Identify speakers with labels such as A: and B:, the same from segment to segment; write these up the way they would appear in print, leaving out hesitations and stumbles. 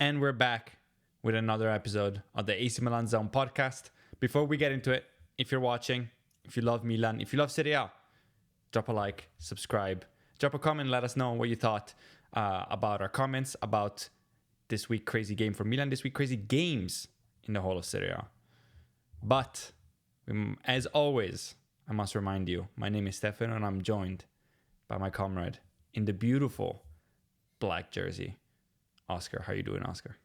A: And we're back with another episode of the AC Milan Zone podcast. Before we get into it, if you're watching, if you love Milan, if you love Serie A, drop a like, subscribe, drop a comment, let us know what you thought about our comments, about this week crazy game for Milan, this week crazy games in the whole of Serie A. But, as always, I must remind you, my name is Stefan and I'm joined by my comrade in the beautiful black jersey, Oscar. How you doing, Oscar?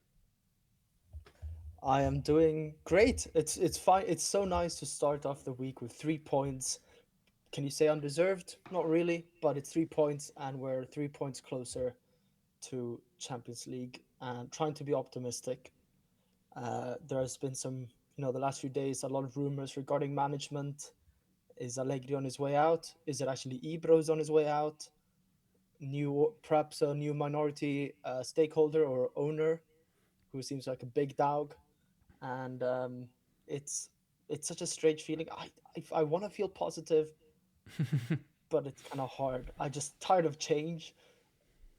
B: I am doing great. It's fine. It's so nice to start off the week with 3 points. Can you say undeserved? Not really, but it's 3 points, and we're 3 points closer to Champions League. And trying to be optimistic. There has been some, the last few days, a lot of rumors regarding management. Is Allegri on his way out? Is it actually Ibro's on his way out? Perhaps a new minority stakeholder or owner who seems like a big dog, and it's it's such a strange feeling. I want to feel positive, but it's kind of hard. I just tired of change.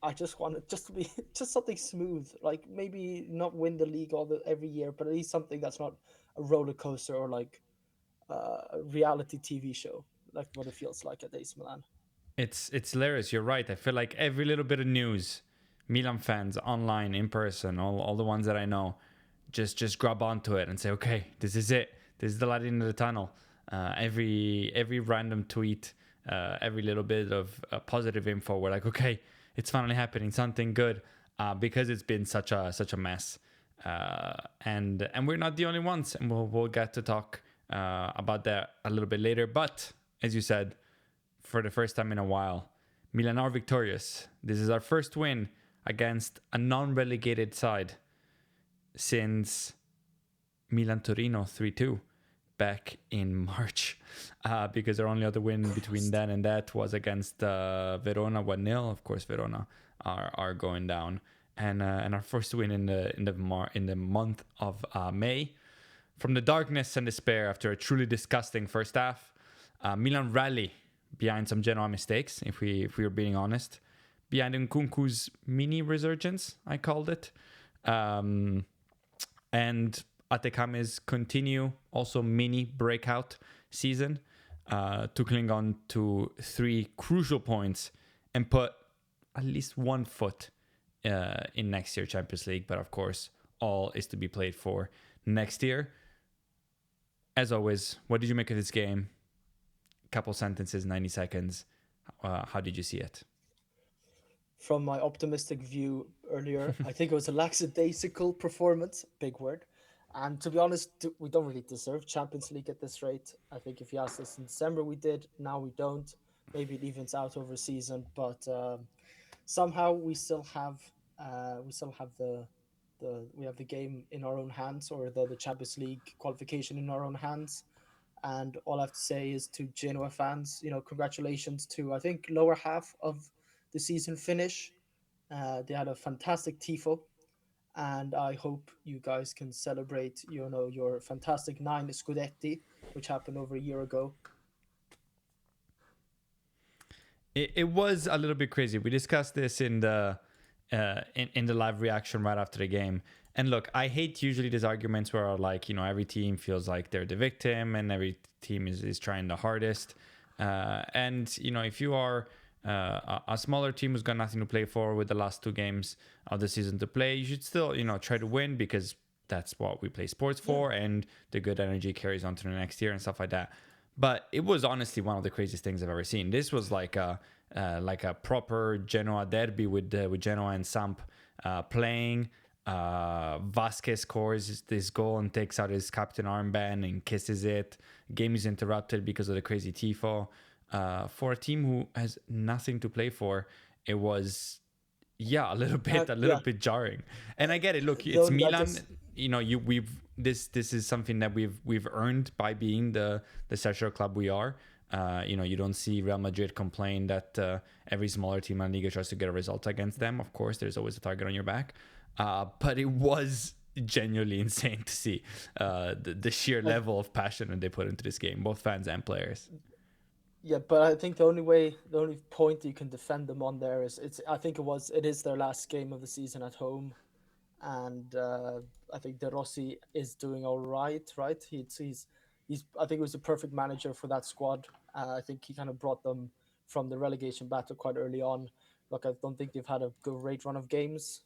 B: I just want it just to be just something smooth, like maybe not win the league every year, but at least something that's not a roller coaster or like a reality TV show, like what it feels like at AC Milan.
A: It's hilarious. You're right. I feel like every little bit of news, Milan fans online, in person, all the ones that I know, just grab onto it and say, okay, this is it. This is the light in the tunnel. Every random tweet, every little bit of positive info, we're like, okay, it's finally happening, something good, because it's been such a mess, and we're not the only ones, and we'll get to talk about that a little bit later. But as you said, for the first time in a while, Milan are victorious. This is our first win against a non-relegated side since Milan Torino 3-2 back in March, because our only other win between then and that was against Verona 1-0. Of course, Verona are going down, and our first win in the month of May. From the darkness and despair after a truly disgusting first half, Milan rally behind some Genoa mistakes, if we were being honest, behind Nkunku's mini resurgence, I called it, and Atekame's continue also mini breakout season, to cling on to 3 crucial points and put at least 1 foot in next year's Champions League. But of course, all is to be played for next year. As always, what did you make of this game? Couple sentences, 90 seconds. How did you see it?
B: From my optimistic view earlier, I think it was a lackadaisical performance, big word. And to be honest, we don't really deserve Champions League at this rate. I think if you asked us in December, we did. Now we don't. Maybe it evens out over a season, but somehow we still have the game in our own hands, or the Champions League qualification in our own hands. And all I have to say is to Genoa fans, congratulations to, I think, lower half of the season finish. They had a fantastic tifo, and I hope you guys can celebrate, your fantastic 9 Scudetti, which happened over a year ago.
A: It was a little bit crazy. We discussed this in the in the live reaction right after the game. And look, I hate usually these arguments where like, every team feels like they're the victim and every team is trying the hardest. And if you are a smaller team who's got nothing to play for with the last 2 games of the season to play, you should still try to win, because that's what we play sports for, and the good energy carries on to the next year and stuff like that. But it was honestly one of the craziest things I've ever seen. This was like a proper Genoa derby with Genoa and Samp playing. Vasquez scores this goal and takes out his captain armband and kisses it. Game is interrupted because of the crazy tifo. For a team who has nothing to play for, it was a little
B: Yeah,
A: bit jarring. And I get it. Look, it's
B: though that
A: Milan.
B: just
A: We've this is something that we've earned by being the social club we are. You don't see Real Madrid complain that every smaller team in La Liga tries to get a result against them. Of course, there's always a target on your back. But it was genuinely insane to see the sheer
B: like
A: level of passion that they put into this game, both fans and players.
B: yeah, but I think the only point you can defend them on there is I think it is their last game of the season at home, and I think De Rossi is doing all right. Right, he's I think he was the perfect manager for that squad. I think he kind of brought them from the relegation battle quite early on. Look, I don't think they've had a great run of games,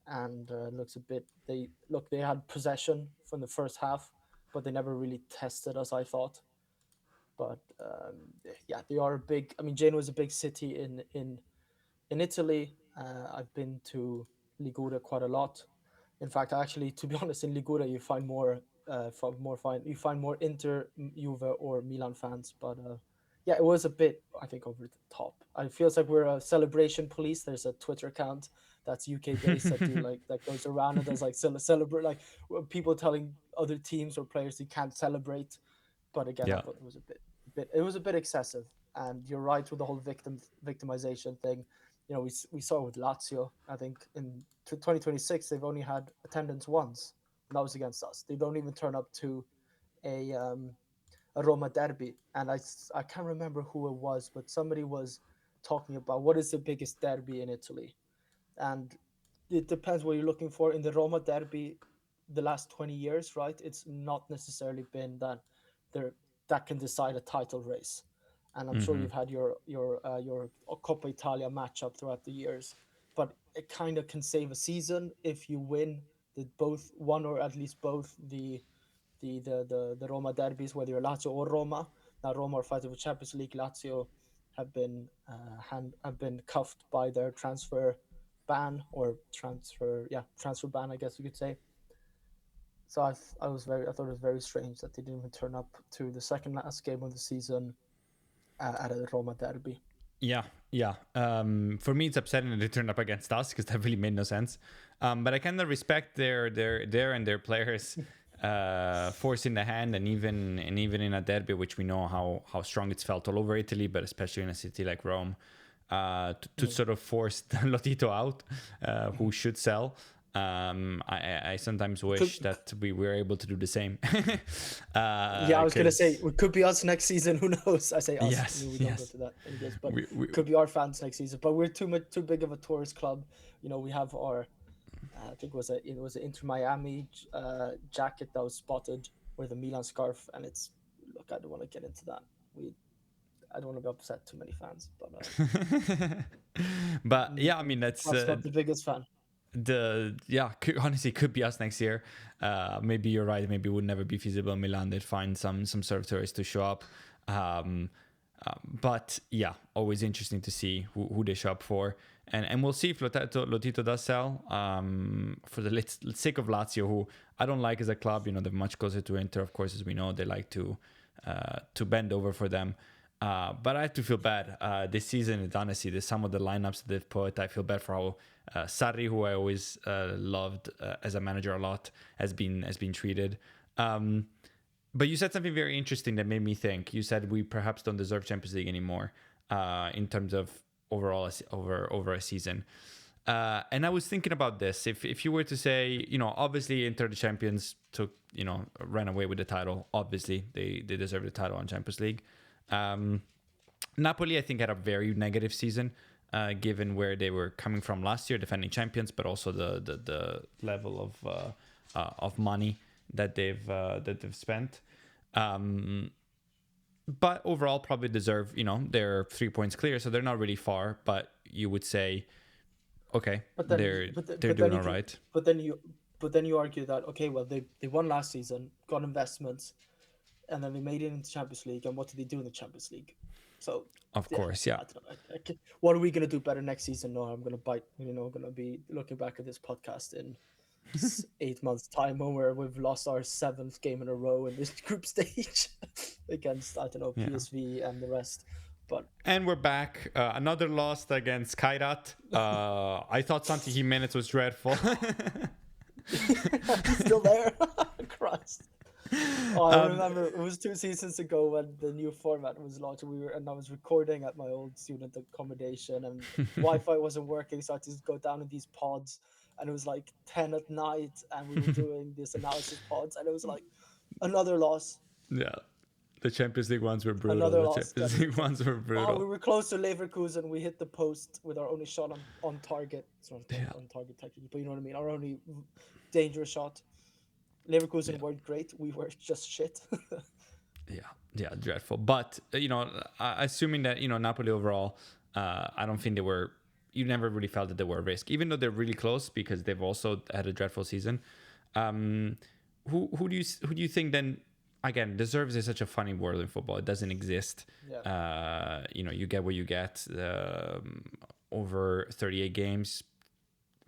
B: and looks a bit. They had possession from the first half, but they never really tested us, I thought. But yeah, they are a big. I mean, Genoa is a big city in Italy. I've been to Liguria quite a lot. In fact, actually, to be honest, in Liguria you find more, you find more Inter, Juve, or Milan fans. But yeah, it was a bit, I think, over the top. It feels like we're a celebration police. There's a Twitter account that's UK based that goes around and does like celebrate, like people telling other teams or players they can't celebrate. But again, I
A: Yeah.
B: thought it was it was a bit excessive. And you're right with the whole victimization thing. We saw it with Lazio. I think in 2026 they've only had attendance once, and that was against us. They don't even turn up to a um, a Roma derby, and I can't remember who it was, but somebody was talking about what is the biggest derby in Italy, and it depends what you're looking for. In the Roma derby, the last 20 years, right? It's not necessarily been that there that can decide a title race. And I'm sure
A: Mm-hmm.
B: you've had your Coppa Italia matchup throughout the years, but it kind of can save a season if you win the both one or at least both the Roma derbies, whether you're Lazio or Roma. Now Roma are fighting for Champions League. Lazio have been cuffed by their transfer ban, or transfer ban, I guess you could say. So I thought it was very strange that they didn't even turn up to the second last game of the season at a Roma derby.
A: Yeah, yeah. For me, it's upsetting that they turned up against us because that really made no sense. But I kind of respect their and their players forcing the hand, and even in a derby, which we know how strong it's felt all over Italy, but especially in a city like Rome, to
B: Mm.
A: sort of force Lotito out, who should sell. I sometimes
B: Could,
A: wish that we were able to do the same.
B: yeah, I was gonna say
A: Because
B: it could be us next season. Who knows? I say us. I
A: yes,
B: mean, we don't go
A: yes,
B: to that many games, but
A: we
B: could be our fans next season. But we're too big of a tourist club. We have our I think it was an Inter Miami jacket that was spotted with a Milan scarf, and it's look. I don't want to get into that. We I don't want to upset too many fans, but
A: but yeah, I mean that's
B: perhaps not the biggest fan.
A: honestly could be us next year. Maybe you're right. Maybe it would never be feasible in Milan. They'd find some sort of tourists to show up. Um, but yeah, always interesting to see who they show up for, and we'll see if Lotito does sell. For the sake of Lazio, who I don't like as a club. They're much closer to Inter, of course, as we know. They like to bend over for them. But I have to feel bad. This season, it's honestly, there's some of the lineups that they've put. I feel bad for how Sarri, who I always loved as a manager a lot, has been treated. But you said something very interesting that made me think. You said we perhaps don't deserve Champions League anymore in terms of overall over a season. And I was thinking about this. If you were to say, obviously Inter the champions ran away with the title. Obviously they deserve the title on Champions League. Napoli, I think, had a very negative season, given where they were coming from last year, defending champions, but also the level of money that they've spent. But overall, probably deserve. They're 3 points clear, so they're not really far. But you would say, okay,
B: But then,
A: they're
B: but the,
A: they're
B: but then
A: doing
B: you
A: all
B: can,
A: right.
B: but then you argue that okay, well they won last season, got investments, and then they made it into Champions League. And what did they do in the Champions League? So
A: Of
B: yeah,
A: course, yeah.
B: I don't know. What are we gonna do better next season? No, I'm gonna bite. I'm gonna be looking back at this podcast in 8 months' time when we've lost our seventh game in a row in this group stage against I don't know
A: Yeah.
B: PSV and the rest. But
A: And we're back. Another loss against Kairat. I thought Santi Jimenez was dreadful.
B: he's still there. Christ. Oh, I
A: um,
B: remember it was 2 seasons ago when the new format was launched. And I was recording at my old student accommodation, and Wi-Fi wasn't working, so I had to go down in these pods. And it was like 10 at night, and we were doing this analysis pods, and it was like another loss.
A: yeah. The Champions League ones were brutal.
B: Another
A: The
B: loss.
A: Champions League ones were
B: Oh, we
A: brutal.
B: were close to Leverkusen. We hit the post with our only shot on target. It's not
A: Yeah,
B: on target technically, but you know what I mean. Our only dangerous shot. Leverkusen
A: yeah,
B: weren't great. We were just shit.
A: yeah, yeah. Dreadful. But assuming that Napoli overall, I don't think they were. You never really felt that they were a risk, even though they're really close because they've also had a dreadful season. Um, who do you think then? Again, deserves is such a funny word in football. It doesn't exist.
B: Yeah.
A: You get what you get. Over 38 games,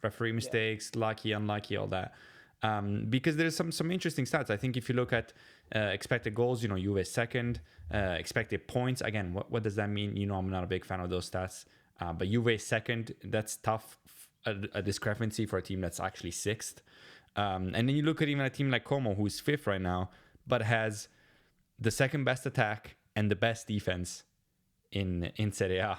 A: referee mistakes, lucky, unlucky, all that. Because there's some interesting stats. I think if you look at expected goals, Juve is second. Expected points, again, what does that mean? I'm not a big fan of those stats. But Juve is second. That's tough. A discrepancy for a team that's actually sixth. And then you look at even a team like Como, who's fifth right now, but has the second best attack and the best defense in Serie A.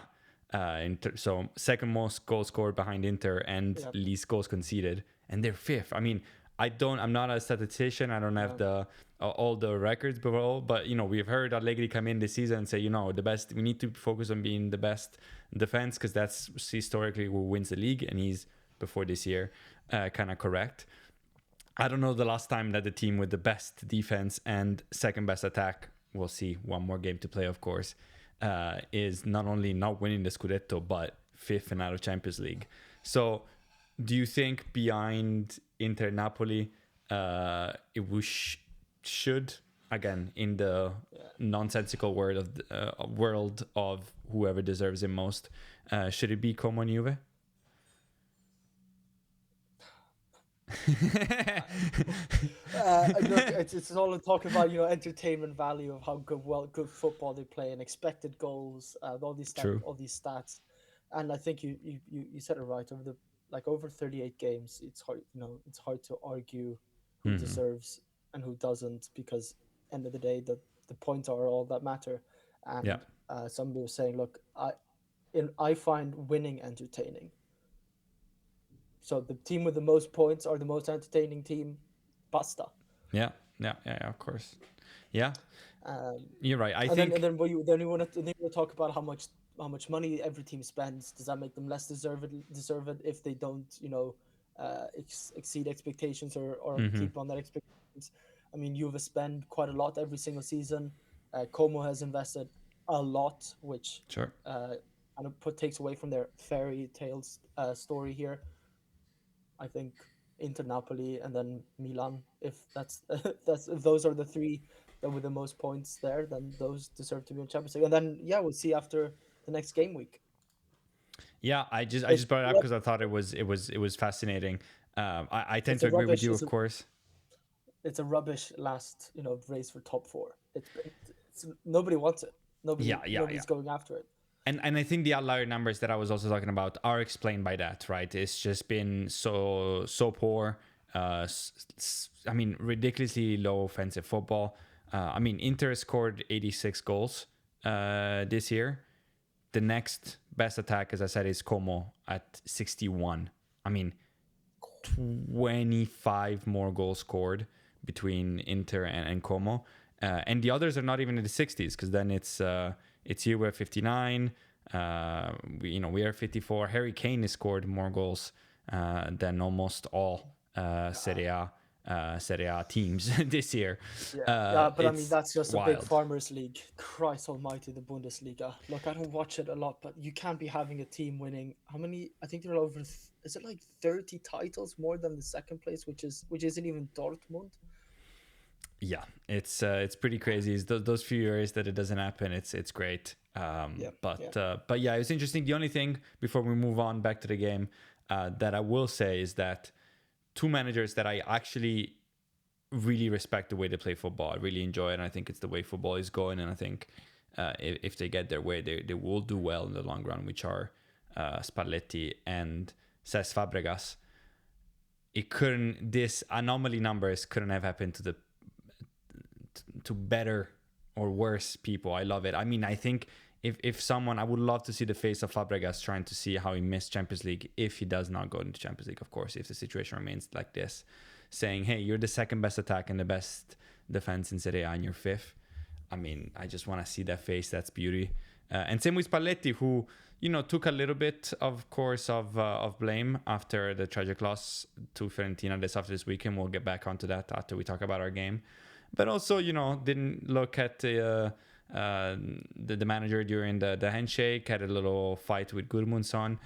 A: So second most goals scored behind Inter and least goals conceded, and they're fifth. I mean, I'm not a statistician. I don't have the all the records below, but we've heard Allegri come in this season and say, the best. We need to focus on being the best defense because that's historically who wins the league, and he's before this year kind of correct. I don't know the last time that the team with the best defense and second best attack, we'll see, one more game to play, of course, is not only not winning the Scudetto, but fifth and out of Champions League. So do you think behind Inter Napoli, we should, again, in the nonsensical world of whoever deserves it most, should it be Como and Juve?
B: Look, it's all talking about entertainment value of how good football they play and expected goals, all these stats, and I think you said it right. Over 38 games, it's hard to argue who deserves and who doesn't, because end of the day the points are all that matter. And somebody was saying, look, I find winning entertaining. So the team with the most points are the most entertaining team. Basta.
A: Yeah, of course. Yeah, you're right.
B: Then you want to talk about how much money every team spends. Does that make them less deserved if they don't exceed expectations or keep on that expectations? I mean, Juve spend quite a lot every single season. Como has invested a lot, which
A: kind
B: of takes away from their fairy tales story here. I think Inter, Napoli, and then Milan. If if those are the three that with the most points there, then those deserve to be in Champions League. And then we'll see after the next game week.
A: Yeah, I just brought it up because I thought it was fascinating. I tend to agree with you, of course.
B: It's a rubbish last race for top four. It's nobody wants it. Nobody's going after it.
A: And I think the outlier numbers that I was also talking about are explained by that, right? It's just been so poor. I mean, ridiculously low offensive football. I mean, Inter scored 86 goals this year. The next best attack, as I said, is Como at 61. I mean, 25 more goals scored between Inter and Como. And the others are not even in the 60s, because then it's here we're 59. We are 54. Harry Kane has scored more goals than almost all Serie A teams this year.
B: But I mean, that's just a big farmers league. Christ almighty, the Bundesliga. Look, I don't watch it a lot, but you can't be having a team winning how many? I think they're over. Is it like 30 titles more than the second place, which isn't even Dortmund?
A: Yeah, it's pretty crazy. It's those few years that it doesn't happen. It's great. But yeah, it's interesting. The only thing before we move on back to the game that I will say is that two managers that I actually really respect the way they play football. I really enjoy it, and I think it's the way football is going. And I think if they get their way, they will do well in the long run, which are Spalletti and Cesc Fabregas. This anomaly numbers couldn't have happened to better or worse people. I love it. I mean, I think if someone, I would love to see the face of Fabregas trying to see how he missed Champions League if he does not go into Champions League, of course, if the situation remains like this, saying, hey, you're the second best attack and the best defense in Serie A and you're fifth. I mean, I just want to see that face. That's beauty. And same with Spalletti, who took a little bit, of course, of blame after the tragic loss to Fiorentina after this weekend. We'll get back onto that after we talk about our game. But also, didn't look at the manager during the handshake. Had a little fight with Gudmundsson.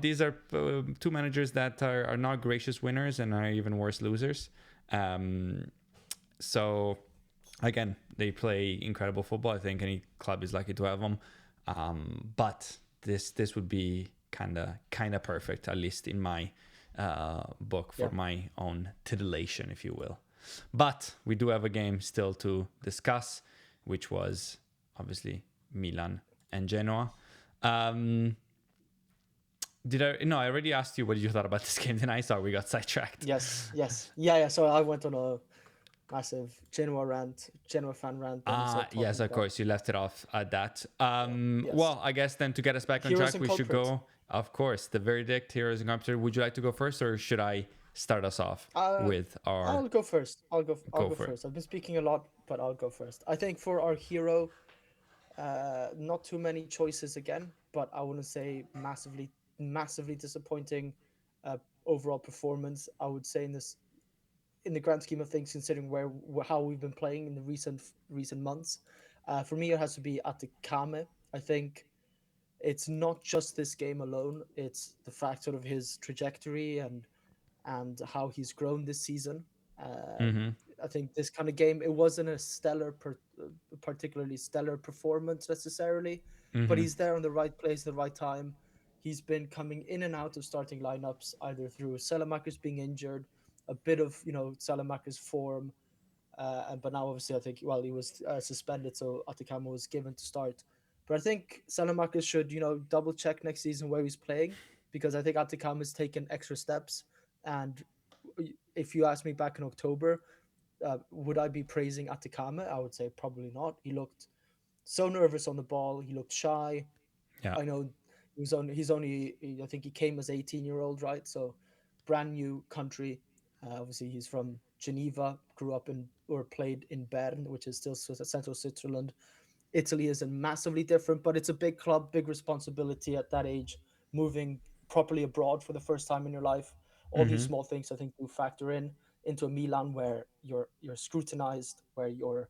A: These are two managers that are not gracious winners and are even worse losers. So again, they play incredible football. I think any club is lucky to have them. But this would be kind of perfect, at least in my book, for my own titillation, if you will. But we do have a game still to discuss, which was obviously Milan and Genoa. I already asked you what you thought about this game, then I saw we got sidetracked.
B: Yes. Yeah. So I went on a massive Genoa fan rant.
A: Yes, of course, you left it off at that. Well, I guess then to get us back on track, we should go, of course, the verdict, heroes and Culprits. Would you like to go first, or should I start us off with our...
B: I'll go first. I'll go first. I've been speaking a lot, but I'll go first. I think for our hero, not too many choices again, but I wouldn't say massively disappointing overall performance. I would say in the grand scheme of things, considering how we've been playing in the recent months, for me it has to be Atakame. I think it's not just this game alone; it's the fact sort of his trajectory and how he's grown this season. I think this kind of game, it wasn't a particularly stellar performance necessarily, but he's there on the right place, the right time. He's been coming in and out of starting lineups, either through Salamakers being injured, a bit of Salamakers form, but now obviously I think he was suspended, so Atakama was given to start. But I think Salamakers should double check next season where he's playing, because I think Atakama has taken extra steps. And if you asked me back in October, would I be praising Atakama? I would say probably not. He looked so nervous on the ball. He looked shy.
A: Yeah.
B: I know I think he came as 18-year-old, right? So brand new country. Obviously, he's from Geneva, grew up played in Bern, which is still central Switzerland. Italy isn't massively different, but it's a big club, big responsibility at that age, moving properly abroad for the first time in your life. All these small things, I think, do factor into a Milan where you're scrutinized, where you're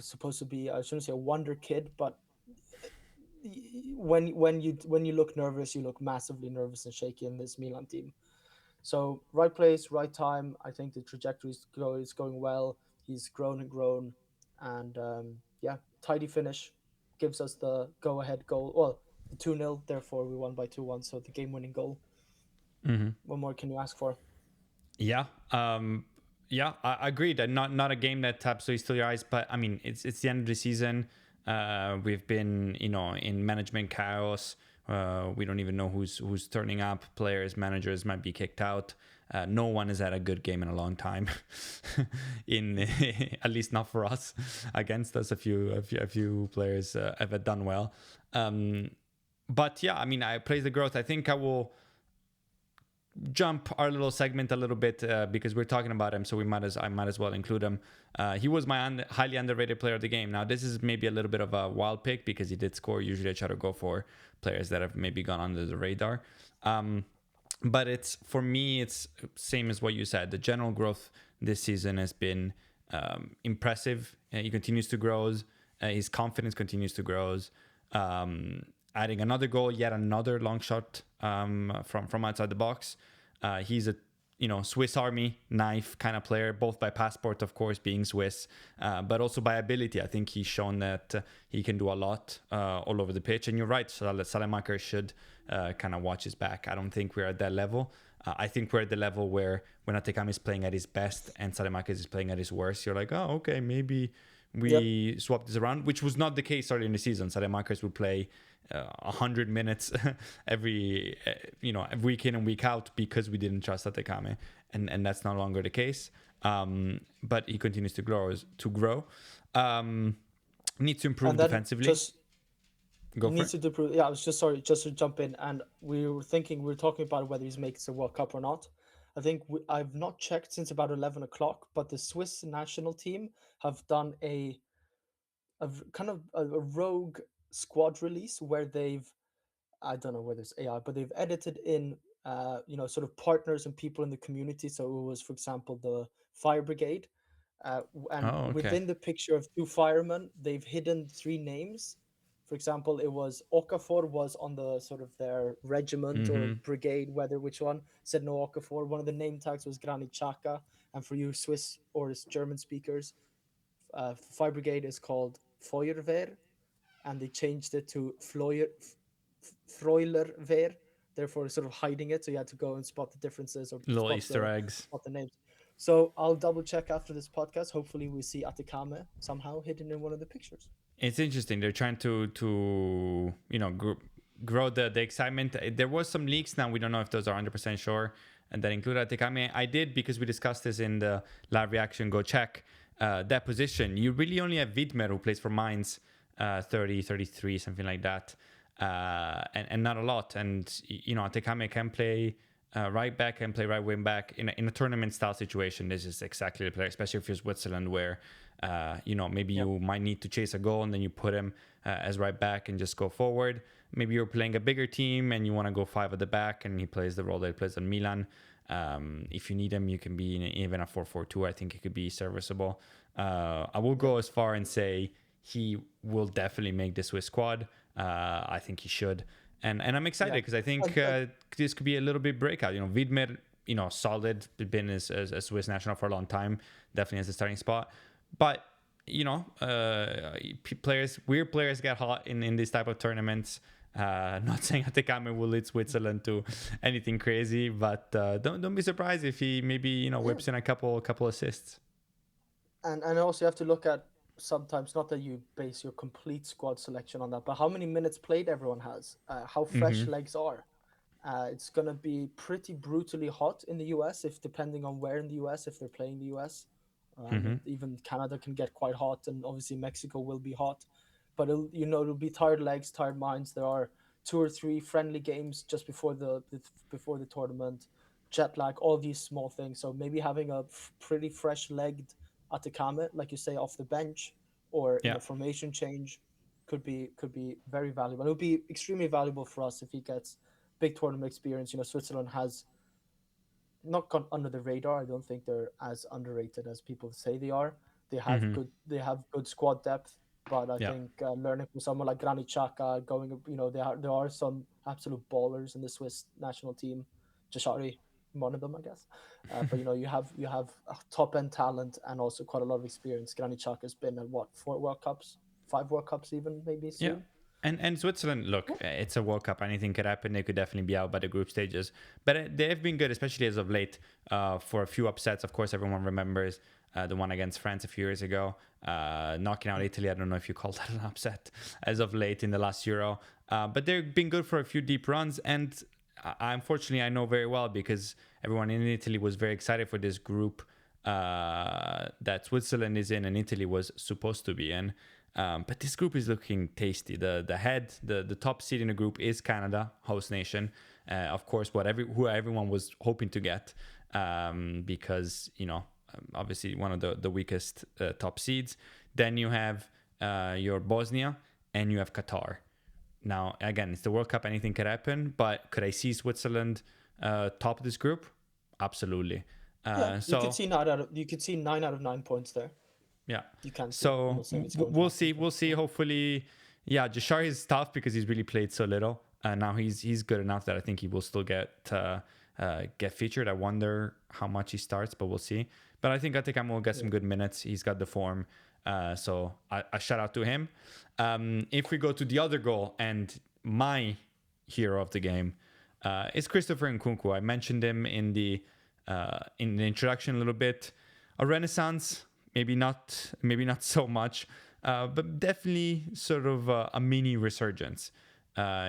B: supposed to be, I shouldn't say a wonder kid, but when you look nervous, you look massively nervous and shaky in this Milan team. So right place, right time. I think the trajectory is going well. He's grown, and tidy finish gives us the go-ahead goal. Well, the 2-0. Therefore, we won by 2-1. So the game-winning goal. What more can you ask for?
A: Yeah. I agreed. Not a game that absolutely still your eyes, but I mean, it's the end of the season. We've been, in management chaos. We don't even know who's turning up. Players, managers might be kicked out. No one has had a good game in a long time. At least not for us. Against us, a few players have done well. But yeah, I mean, I praise the growth. I think I will jump our little segment a little bit because we're talking about him, so I might as well include him. He was my highly underrated player of the game. Now, this is maybe a little bit of a wild pick because he did score. Usually I try to go for players that have maybe gone under the radar. But for me, it's same as what you said. The general growth this season has been impressive. He continues to grow. His confidence continues to grow. Adding another goal, yet another long shot from outside the box. He's a Swiss Army knife kind of player, both by passport, of course, being Swiss, but also by ability. I think he's shown that he can do a lot all over the pitch. And you're right, Salamaker should kind of watch his back. I don't think we're at that level. I think we're at the level where when Atakam is playing at his best and Salamaker is playing at his worst, you're like, oh, okay, maybe we swap this around, which was not the case early in the season. Salamaker would play 100 minutes every week in and week out because we didn't trust Atakame, and that's no longer the case. But he continues to grow. Needs to improve defensively.
B: I was just to jump in, and we were talking about whether he's making the World Cup or not. I think I've not checked since about 11 o'clock, but the Swiss national team have done kind of a rogue squad release where they've, I don't know whether it's AI, but they've edited in, sort of partners and people in the community. So it was, for example, the fire brigade, and
A: Oh, okay.
B: within the picture of two firemen, they've hidden three names. For example, it was Okafor was on the sort of their regiment or
A: Mm-hmm.
B: brigade, whether which one said no Okafor. One of the name tags was Granit Xhaka, and for you Swiss or German speakers, fire brigade is called Feuerwehr, and they changed it to Freulerwehr, therefore sort of hiding it. So you had to go and spot the differences or
A: Little Easter eggs.
B: spot the names. So I'll double check after this podcast. Hopefully we see Atacama somehow hidden in one of the pictures.
A: It's interesting. They're trying to grow the excitement. There was some leaks. Now we don't know if those are 100% sure, and that include Atekame. I did, because we discussed this in the live reaction. Go check that position. You really only have Widmer, who plays for Mainz, 30, 33, something like that, and not a lot. And Atekame can play right back and play right wing back in a tournament style situation. This is exactly the player, especially if you're Switzerland, where maybe
B: Yeah.
A: you might need to chase a goal and then you put him as right back and just go forward. Maybe you're playing a bigger team and you want to go five at the back, and he plays the role that he plays on Milan. If you need him, you can be in even a 4-4-2. I think it could be serviceable. I will go as far and say he will definitely make the Swiss squad. I think he should. And I'm excited
B: Yeah.
A: because I think this could be a little bit breakout. Widmer, solid, been as a Swiss national for a long time, definitely as a starting spot. But weird players get hot in these type of tournaments. Not saying Atekame will lead Switzerland to anything crazy, but don't be surprised if he maybe whips in a couple assists.
B: And also you have to look at sometimes, not that you base your complete squad selection on that, but how many minutes played everyone has, how fresh legs are. It's gonna be pretty brutally hot in the US, if depending on where in the US, if they're playing the US. And even Canada can get quite hot, and obviously Mexico will be hot. But it'll be tired legs, tired minds. There are two or three friendly games just before the tournament, jet lag, all these small things. So maybe having a pretty fresh legged Atacama, like you say, off the bench or in
A: Yeah.
B: a formation change, could be very valuable. It would be extremely valuable for us if he gets big tournament experience. Switzerland has not gone under the radar. I don't think they're as underrated as people say they are. They have good squad depth, but I
A: Yeah.
B: think learning from someone like Granit Xhaka, there are some absolute ballers in the Swiss national team. Jashari, one of them, I guess. But you have top end talent and also quite a lot of experience. Granit Xhaka has been at what, 4 World Cups, 5 World Cups, even maybe
A: Yeah.
B: soon.
A: And Switzerland, look, it's a World Cup. Anything could happen. They could definitely be out by the group stages. But they have been good, especially as of late, for a few upsets. Of course, everyone remembers the one against France a few years ago, knocking out Italy. I don't know if you call that an upset as of late in the last Euro. But they've been good for a few deep runs. And unfortunately, I know very well, because everyone in Italy was very excited for this group that Switzerland is in and Italy was supposed to be in. But this group is looking tasty. The top seed in the group is Canada, host nation. Of course, who everyone was hoping to get, because obviously one of the weakest top seeds. Then you have your Bosnia, and you have Qatar. Now again, it's the World Cup. Anything could happen. But could I see Switzerland top this group? Absolutely.
B: Yeah, you could
A: So
B: see 9 out of 9 points there.
A: yeah.
B: You can see. I'm
A: So
B: not saying it's going to
A: we'll
B: happen,
A: see.
B: but
A: We'll see.
B: yeah.
A: Hopefully, yeah. Jashar is tough because he's really played so little. Now he's good enough that I think he will still get featured. I wonder how much he starts, but we'll see. But I think Atekam will get some good minutes. He's got the form. So a shout out to him. If we go to the other goal, and my hero of the game is Christopher Nkunku. I mentioned him in the introduction a little bit. A renaissance, maybe not so much, but definitely sort of a mini resurgence.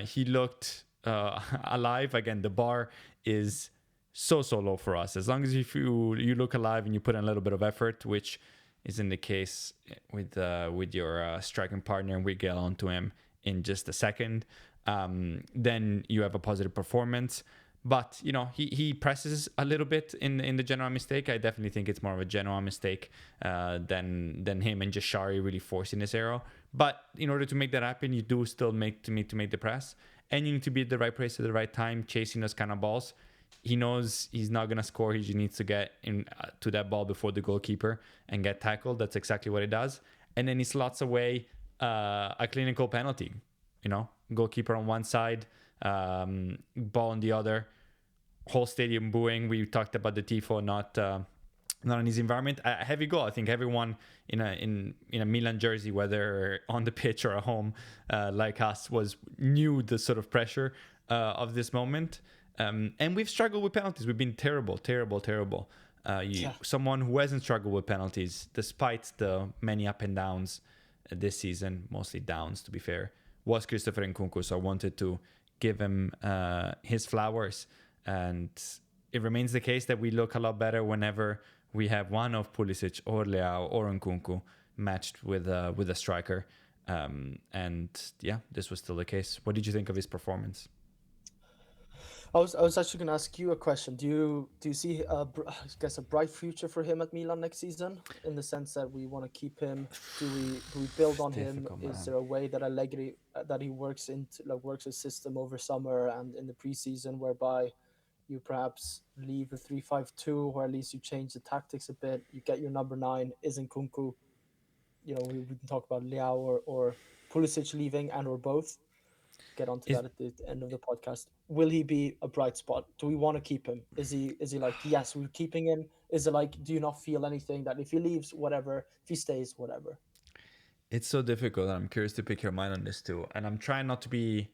A: He looked alive. Again, the bar is so low for us. As long as if you look alive and you put in a little bit of effort, which isn't the case with your striking partner, and we get on to him in just a second, then you have a positive performance. But he presses a little bit in the Genoa mistake. I definitely think it's more of a Genoa mistake than him and just Shari really forcing this arrow. But in order to make that happen, you do still need to make the press, and you need to be at the right place at the right time, chasing those kind of balls. He knows he's not gonna score. He just needs to get in to that ball before the goalkeeper and get tackled. That's exactly what he does, and then he slots away a clinical penalty. Goalkeeper on one side, ball on the other, whole stadium booing. We talked about the tifo not in his environment. A heavy goal. I think everyone in a Milan jersey, whether on the pitch or at home, like us, knew the sort of pressure of this moment. And we've struggled with penalties. We've been terrible, terrible, terrible.
B: Yeah.
A: Someone who hasn't struggled with penalties, despite the many up and downs this season, mostly downs to be fair, was Christopher Nkunku. So I wanted to give him his flowers. And it remains the case that we look a lot better whenever we have one of Pulisic or Leao or Nkunku matched with a striker. And yeah, this was still the case. What did you think of his performance?
B: I was actually going to ask you a question. Do you see I guess a bright future for him at Milan next season, in the sense that we want to keep him? Do we build on him?
A: Difficult,
B: Is
A: man.
B: there a way that Allegri that he works his system over summer and in the preseason, whereby you perhaps leave the 3-5-2, or at least you change the tactics a bit? You get your number nine. Isn't Kunku? We can talk about Leao or Pulisic leaving and or both. Get onto
A: Is
B: that at the end of the podcast. Will he be a bright spot? Do we want to keep him? Is he like, yes, we're keeping him? Is it like, do you not feel anything that if he leaves, whatever, if he stays, whatever?
A: It's so difficult. I'm curious to pick your mind on this too. And I'm trying not to be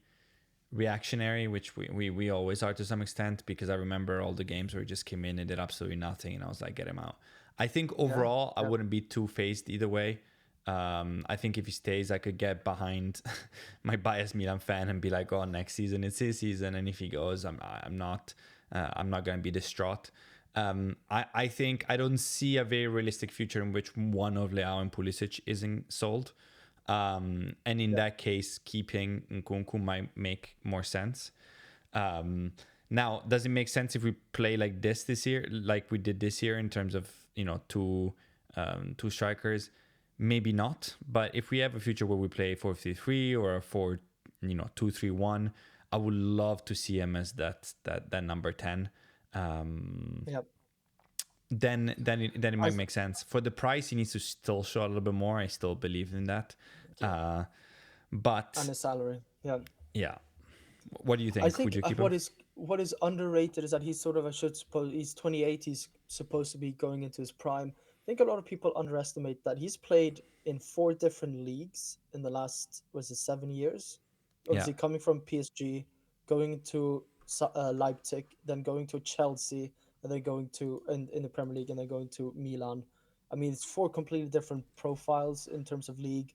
A: reactionary, which we always are to some extent, because I remember all the games where he just came in and did absolutely nothing, and I was like, get him out. I think
B: Yeah,
A: overall, I
B: yeah,
A: wouldn't be too phased either way. I think if he stays, I could get behind my biased Milan fan and be like, "Oh, next season it's his season," and if he goes, I'm not going to be distraught. I think I don't see a very realistic future in which one of Leao and Pulisic isn't sold. And in
B: yeah.
A: that case, keeping Nkunku might make more sense. Um, Now, does it make sense if we play like this year, like we did this year, in terms of two strikers? Maybe not. But if we have a future where we play 4-3-3 or a 4-2-3-1, I would love to see him as that number 10. Um,
B: Yeah.
A: then it might
B: As
A: make sense. For the price, he needs to still show a little bit more. I still believe in that.
B: yeah,
A: Uh,
B: and
A: but
B: his salary. Yeah.
A: yeah, what do you
B: I
A: think? Would
B: think
A: you keep him?
B: what is underrated is that he's sort of, I should suppose, he's 28. He's supposed to be going into his prime. I think a lot of people underestimate that he's played in four different leagues in the last, was it 7 years?
A: Yeah,
B: Obviously, coming from PSG, going to Leipzig, then going to Chelsea, and then going to in the Premier League, and then going to Milan. I mean, it's four completely different profiles in terms of league.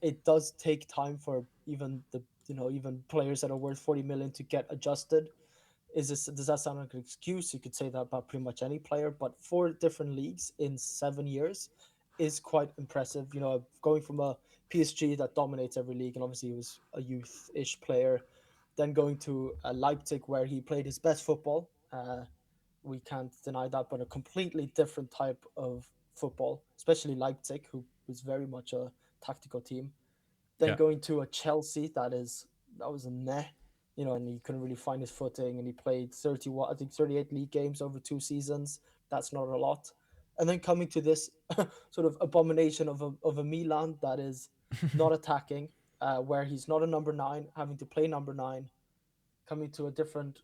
B: It does take time for even players that are worth 40 million to get adjusted. Does that sound like an excuse? You could say that about pretty much any player, but four different leagues in 7 years is quite impressive. Going from a PSG that dominates every league, and obviously he was a youth-ish player, then going to Leipzig where he played his best football. We can't deny that, but a completely different type of football, especially Leipzig, who was very much a tactical team. Then
A: yeah,
B: going to a Chelsea that was a meh, and he couldn't really find his footing, and he played 31, I think 38 league games over 2 seasons. That's not a lot. And then coming to this sort of abomination of a Milan that is not attacking, where he's not a number nine, having to play number nine, coming to a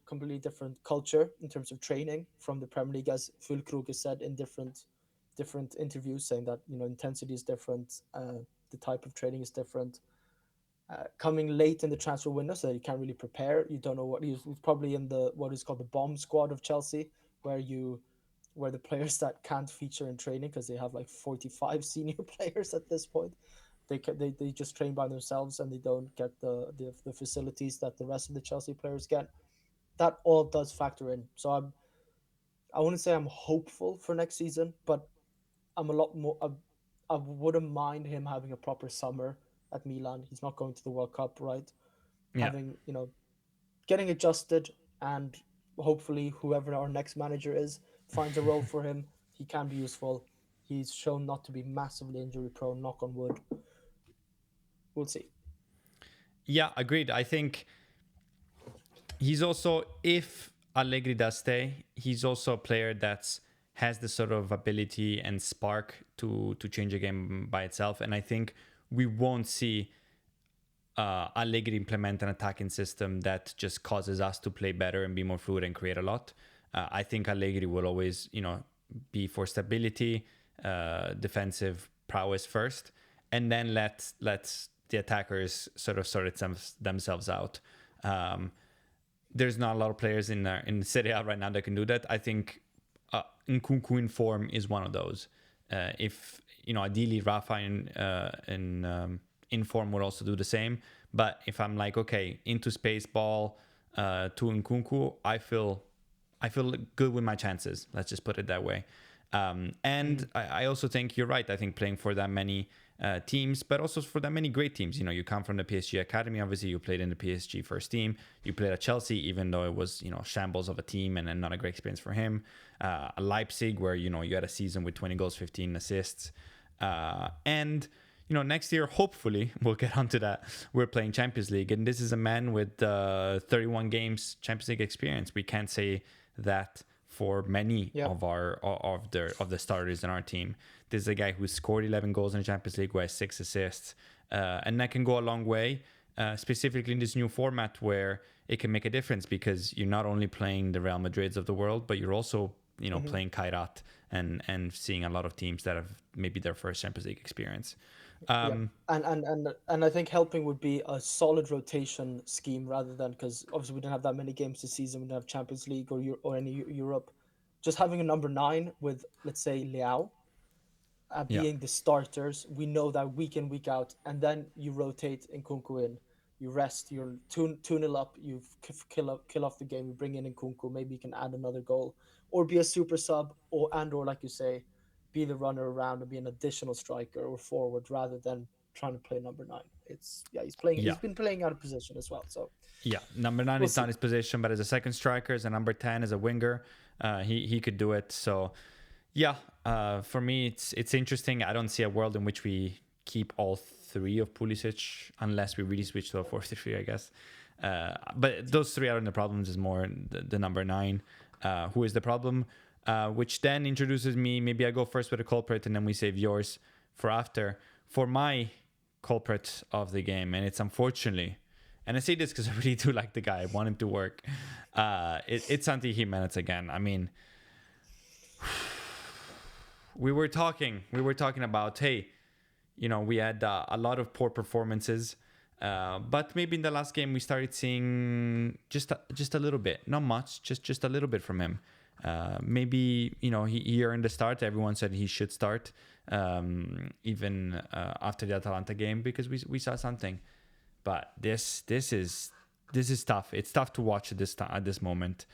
B: completely different culture in terms of training from the Premier League, as Fulkrug has said in different interviews, saying that intensity is different, the type of training is different. Coming late in the transfer window, so you can't really prepare. You don't know what he's probably in the what is called the bomb squad of Chelsea, where the players that can't feature in training because they have like 45 senior players at this point. They just train by themselves and they don't get the facilities that the rest of the Chelsea players get. That all does factor in. So I wouldn't say I'm hopeful for next season, but I'm a lot more. I wouldn't mind him having a proper summer at Milan. He's not going to the World Cup, right?
A: yeah.
B: Having getting adjusted and hopefully whoever our next manager is finds a role for him. He can be useful. He's shown not to be massively injury prone, knock on wood. We'll see.
A: Yeah, agreed. I think he's also, if Allegri does stay, he's also a player that's has the sort of ability and spark to change a game by itself. And I think we won't see Allegri implement an attacking system that just causes us to play better and be more fluid and create a lot. I think Allegri will always, be for stability, defensive prowess first, and then let the attackers sort of sort it themselves out. There's not a lot of players in Serie A right now that can do that. I think Nkunku in form is one of those. If ideally Rafa in form would also do the same. But if I'm like, okay, into space ball to Nkunku, I feel good with my chances. Let's just put it that way. And I also think you're right. I think playing for that many teams, but also for that many great teams. You come from the PSG academy. Obviously, you played in the PSG first team. You played at Chelsea, even though it was shambles of a team and not a great experience for him. Leipzig, where you had a season with 20 goals, 15 assists, and next year, hopefully, we'll get onto that. We're playing Champions League, and this is a man with 31 games Champions League experience. We can't say that for many of the starters in our team. This is a guy who scored 11 goals in the Champions League, who has 6 assists, and that can go a long way, specifically in this new format where it can make a difference because you're not only playing the Real Madrids of the world, but you're also playing Kairat and seeing a lot of teams that have maybe their first Champions League experience.
B: And I think helping would be a solid rotation scheme rather than, because obviously we didn't have that many games this season. We didn't have Champions League or any Europe. Just having a number 9 with, let's say, Leao being the starters, we know that week in, week out, and then you rotate Nkunku in. You rest, you're 2-0 up, you kill off the game, you bring in Nkunku, maybe you can add another goal, or be a super sub, or like you say, be the runner around and be an additional striker or forward rather than trying to play number 9. He's been playing out of position as well. So
A: number 9 is not his position, but as a second striker, as a number 10, as a winger, he could do it. So for me, it's interesting. I don't see a world in which we keep all 3 of Pulisic unless we really switch to a 4-3, I guess. But those 3 aren't the problems. Is more the number 9, who is the problem. Which then introduces me. Maybe I go first with a culprit, and then we save yours for after. For my culprit of the game, and it's unfortunately, and I say this because I really do like the guy. I want him to work. It's Santi Jimenez again. I mean, we were talking about, hey, we had a lot of poor performances, but maybe in the last game we started seeing just a little bit, not much, just a little bit from him. Maybe he earned the start. Everyone said he should start, even after the Atalanta game, because we saw something. But this is tough. It's tough to watch at this moment.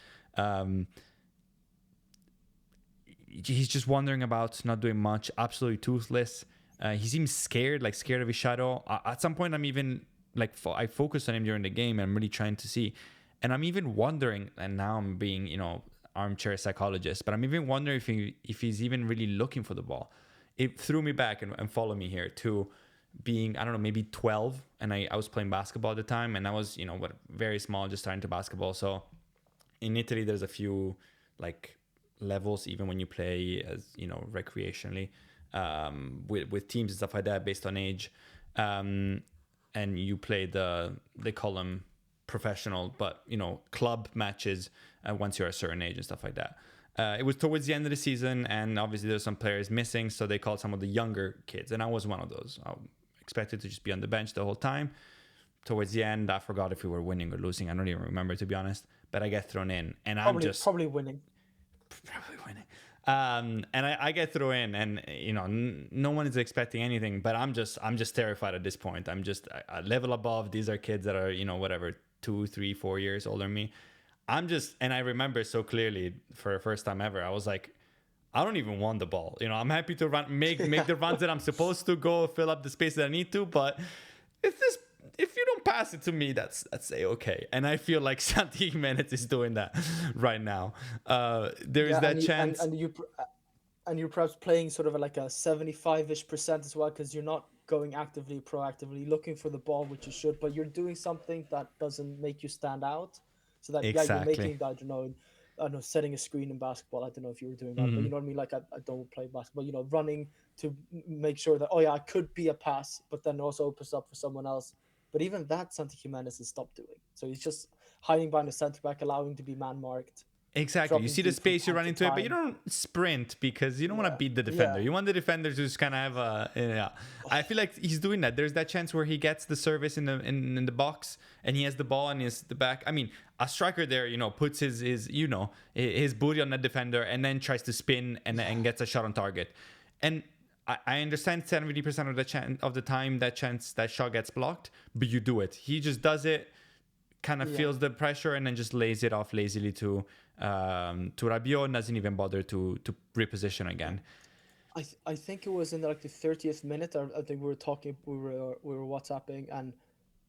A: He's just wandering about, not doing much, absolutely toothless. He seems scared of his shadow. At some point, I'm even I focused on him during the game, and I'm really trying to see. And I'm even wondering, and now I'm being armchair psychologist, but I'm even wondering if he's even really looking for the ball. It threw me back, and follow me here, to being, I don't know, maybe 12, and I was playing basketball at the time, and I was very small, just starting to basketball. So in Italy there's a few levels, even when you play as recreationally, with teams and stuff like that based on age, and you play they call them professional, but club matches once you're a certain age and stuff like that. It was towards the end of the season, and obviously there's some players missing, so they called some of the younger kids, and I was one of those. I expected to just be on the bench the whole time. Towards the end, I forgot if we were winning or losing. I don't even remember, to be honest, but I get thrown in, and
B: probably winning.
A: And I get thrown in, and no one is expecting anything, but I'm just terrified at this point. I'm just a level above. These are kids that are whatever, 2, 3, 4 years older than me. And I remember so clearly, for the first time ever, I was like, I don't even want the ball. I'm happy to make the runs that I'm supposed to, go fill up the space that I need to, but if you don't don't pass it to me, that's okay. And I feel like Santi Jimenez is doing that right now. There is
B: Yeah,
A: that chance.
B: and you're perhaps playing sort of like a 75-ish% as well, because you're not going actively, proactively looking for the ball, which you should, but you're doing something that doesn't make you stand out. So that, yeah, you're
A: Exactly.
B: making that, I don't know, setting a screen in basketball. I don't know if you were doing that, but
A: Hmm.
B: you know what I mean? Like, I don't play basketball, running to make sure that, oh yeah, I could be a pass, but then also opens up for someone else. But even that, Santi Jimenez has stopped doing. So he's just hiding behind the center back, allowing to be man marked,
A: Exactly. You
B: dropping
A: see the
B: deep from
A: space you
B: time
A: run
B: to
A: into it, but you
B: time.
A: don't sprint because you don't want to
B: Yeah,
A: beat the defender.
B: yeah.
A: You want the defender to just kind of have a yeah. I feel like he's doing that. There's that chance where he gets the service in the in the box and he has the ball and his the back. I mean, a striker there, puts his booty on the defender and then tries to spin and gets a shot on target. And I understand 70% of the time that shot gets blocked, but you do it. He just does it, kind of
B: Yeah,
A: feels the pressure and then just lays it off lazily to Rabiot and doesn't even bother to reposition
B: yeah.
A: again.
B: I think it was in like the 30th minute. I think we were WhatsApping, and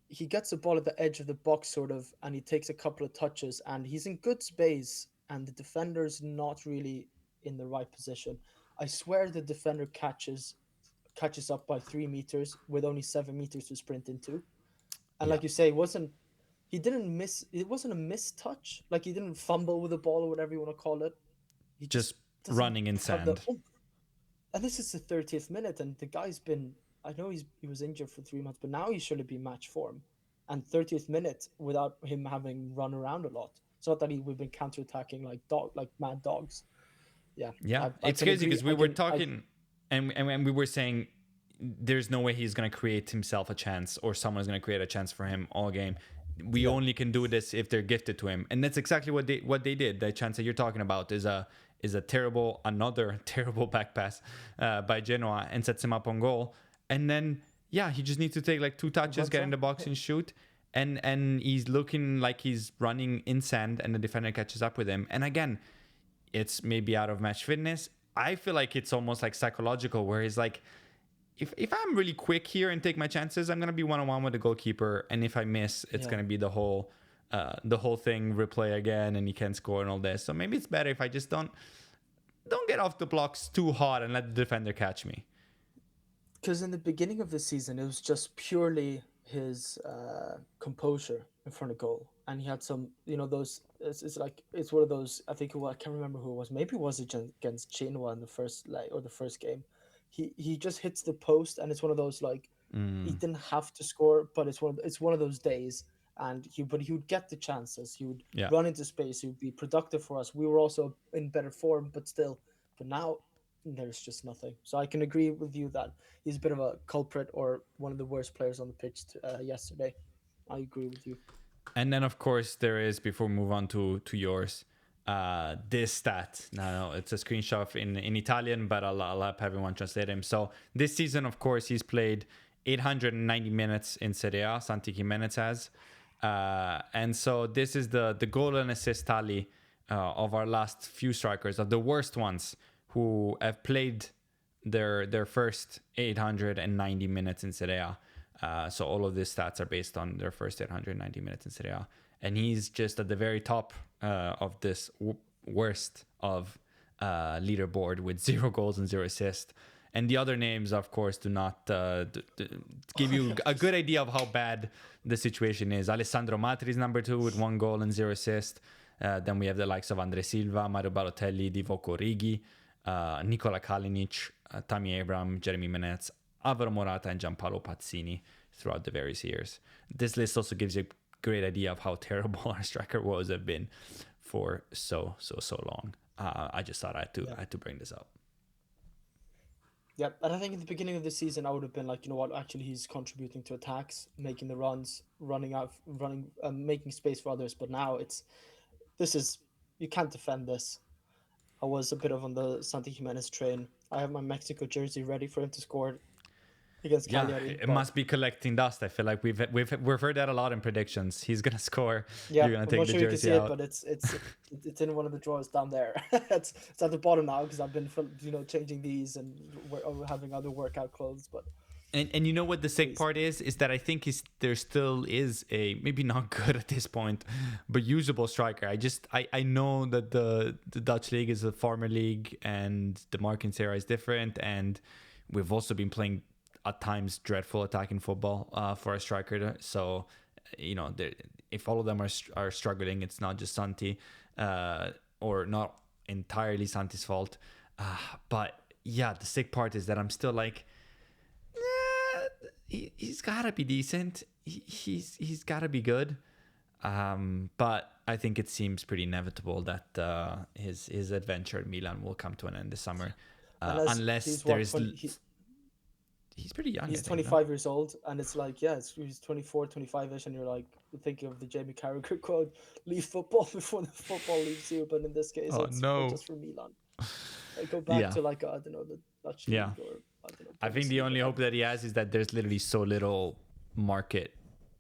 B: he gets the ball at the edge of the box, sort of, and he takes a couple of touches, and he's in good space, and the defender's not really in the right position. I swear the defender catches up by 3 meters with only 7 meters to sprint into, and
A: Yeah,
B: like you say, he didn't miss. It wasn't a missed touch. Like, he didn't fumble with the ball or whatever you want to call it. He just
A: just
B: doesn't
A: running in
B: have the
A: sand.
B: oomph. And this is the 30th minute, and the guy's been. I know he was injured for 3 months, but now he should be match form. And 30th minute without him having run around a lot. It's not that we've been counterattacking like mad dogs. Yeah,
A: Yeah,
B: I
A: it's
B: can
A: crazy
B: agree.
A: because we were talking and we were saying there's no way he's going to create himself a chance or someone's going to create a chance for him all game. We
B: Yeah,
A: only can do this if they're gifted to him, and that's exactly what they did. The chance that you're talking about is another terrible back pass by Genoa and sets him up on goal. And then yeah, he just needs to take like two touches,
B: runs
A: get in
B: on.
A: the box
B: Yeah,
A: and shoot. And he's looking like he's running in sand, and the defender catches up with him. And again, it's maybe out of match fitness. I feel like it's almost like psychological, where he's like, if I'm really quick here and take my chances, I'm gonna be 1-on-1 with the goalkeeper, and if I miss, it's
B: yeah.
A: gonna be the whole thing replay again, and he can't score and all this. So maybe it's better if I just don't get off the blocks too hot and let the defender catch me.
B: Because in the beginning of the season, it was just purely his composure in front of goal, and he had some, those. It's like it's one of those. I think I can't remember who it was. Maybe it was against Genoa in the first or the first game. He just hits the post, and it's one of those, like, he
A: Mm,
B: didn't have to score, but it's one of those days, and he would get the chances. He would
A: yeah.
B: run into space. He would be productive for us. We were also in better form, but still. But now there's just nothing. So I can agree with you that he's a bit of a culprit, or one of the worst players on the pitch yesterday. I agree with you.
A: And then of course there is, before we move on to yours, this stat. Now it's a screenshot in Italian, but I'll have everyone translate him. So this season, of course, he's played 890 minutes in Serie A. Santi Jimenez has, and so this is the goal and assist tally of our last few strikers, of the worst ones who have played their first 890 minutes in Serie A. So all of these stats are based on their first 890 minutes in Serie A, and he's just at the very top of this worst of leaderboard with 0 goals and 0 assists. And the other names, of course, do not give you a good idea of how bad the situation is. Alessandro Matri is number 2 with 1 goal and 0 assists. Then we have the likes of Andre Silva, Mario Balotelli, Divock Origi, Nikola Kalinic, Tammy Abraham, Jeremy Menez, Alvaro Morata, and Gianpaolo Pazzini throughout the various years. This list also gives you a great idea of how terrible our striker woes have been for so long. I just thought
B: Yeah.
A: I had to bring this up.
B: Yeah, and I think at the beginning of the season, I would have been like, you know what? Actually, he's contributing to attacks, making the runs, making space for others. But now this is you can't defend this. I was a bit of on the Santi Jimenez train. I have my Mexico jersey ready for him to score against
A: Yeah,
B: Cagliari,
A: it
B: but
A: must be collecting dust. I feel like we've heard that a lot in predictions. He's gonna score.
B: yeah,
A: You're gonna
B: I'm
A: take
B: not
A: the
B: sure you can
A: jersey
B: see it,
A: out.
B: but it's in one of the drawers down there. It's at the bottom now because I've been changing these, and we're having other workout clothes. But
A: And you know what the sick
B: Crazy.
A: part is that I think there still is a, maybe not good at this point, but usable striker. I know that the Dutch league is a farmer league and the marking area is different, and we've also been playing at times dreadful attacking football for a striker. So if all of them are struggling, it's not just Santi, or not entirely Santi's fault. But yeah, the sick part is that I'm still like, he's gotta be decent. He's gotta be good. But I think it seems pretty inevitable that his adventure at Milan will come to an end this summer,
B: Unless
A: unless
B: he's
A: there
B: what
A: is.
B: 20,
A: He's pretty young, I
B: he's
A: think. No.
B: 25 years old, and it's like, yeah, he's 24, 25ish, and you're like thinking of the Jamie Carragher quote, leave football before the football leaves you. But in this case,
A: Oh
B: it's for
A: no.
B: just for Milan. Like, go back
A: Yeah,
B: to, like, I don't know, the Dutch
A: yeah.
B: league, or I don't know,
A: I think the
B: Bundesliga.
A: only hope that he has is that there's literally so little market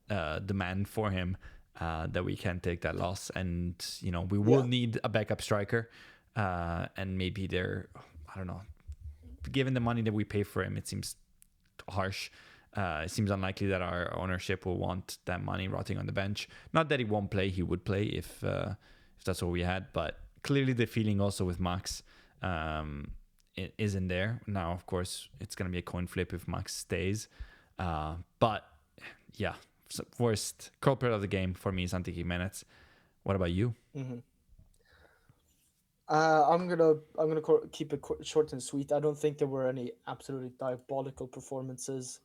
A: demand for him that we can take that loss, and we will
B: Yeah.
A: need a backup striker, and maybe I don't know. Given the money that we pay for him, it seems harsh. It seems unlikely that our ownership will want that money rotting on the bench. Not that he won't play; he would play if that's what we had. But clearly, the feeling also with Max it isn't there now. Of course, it's gonna be a coin flip if Max stays. But yeah, worst culprit of the game for me is Santi Jimenez. What about you?
B: Hmm. I'm gonna keep it short and sweet. I don't think there were any absolutely diabolical performances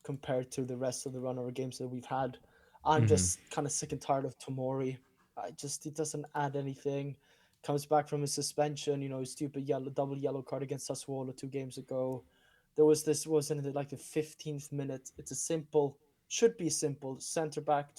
B: compared to the rest of the run of games that we've had. I'm
A: Mm-hmm.
B: just kind of sick and tired of Tomori. He doesn't add anything. Comes back from his suspension, his stupid double yellow card against Sassuolo 2 games ago. There was this, wasn't it like the 15th minute? It's a simple, should be simple, center back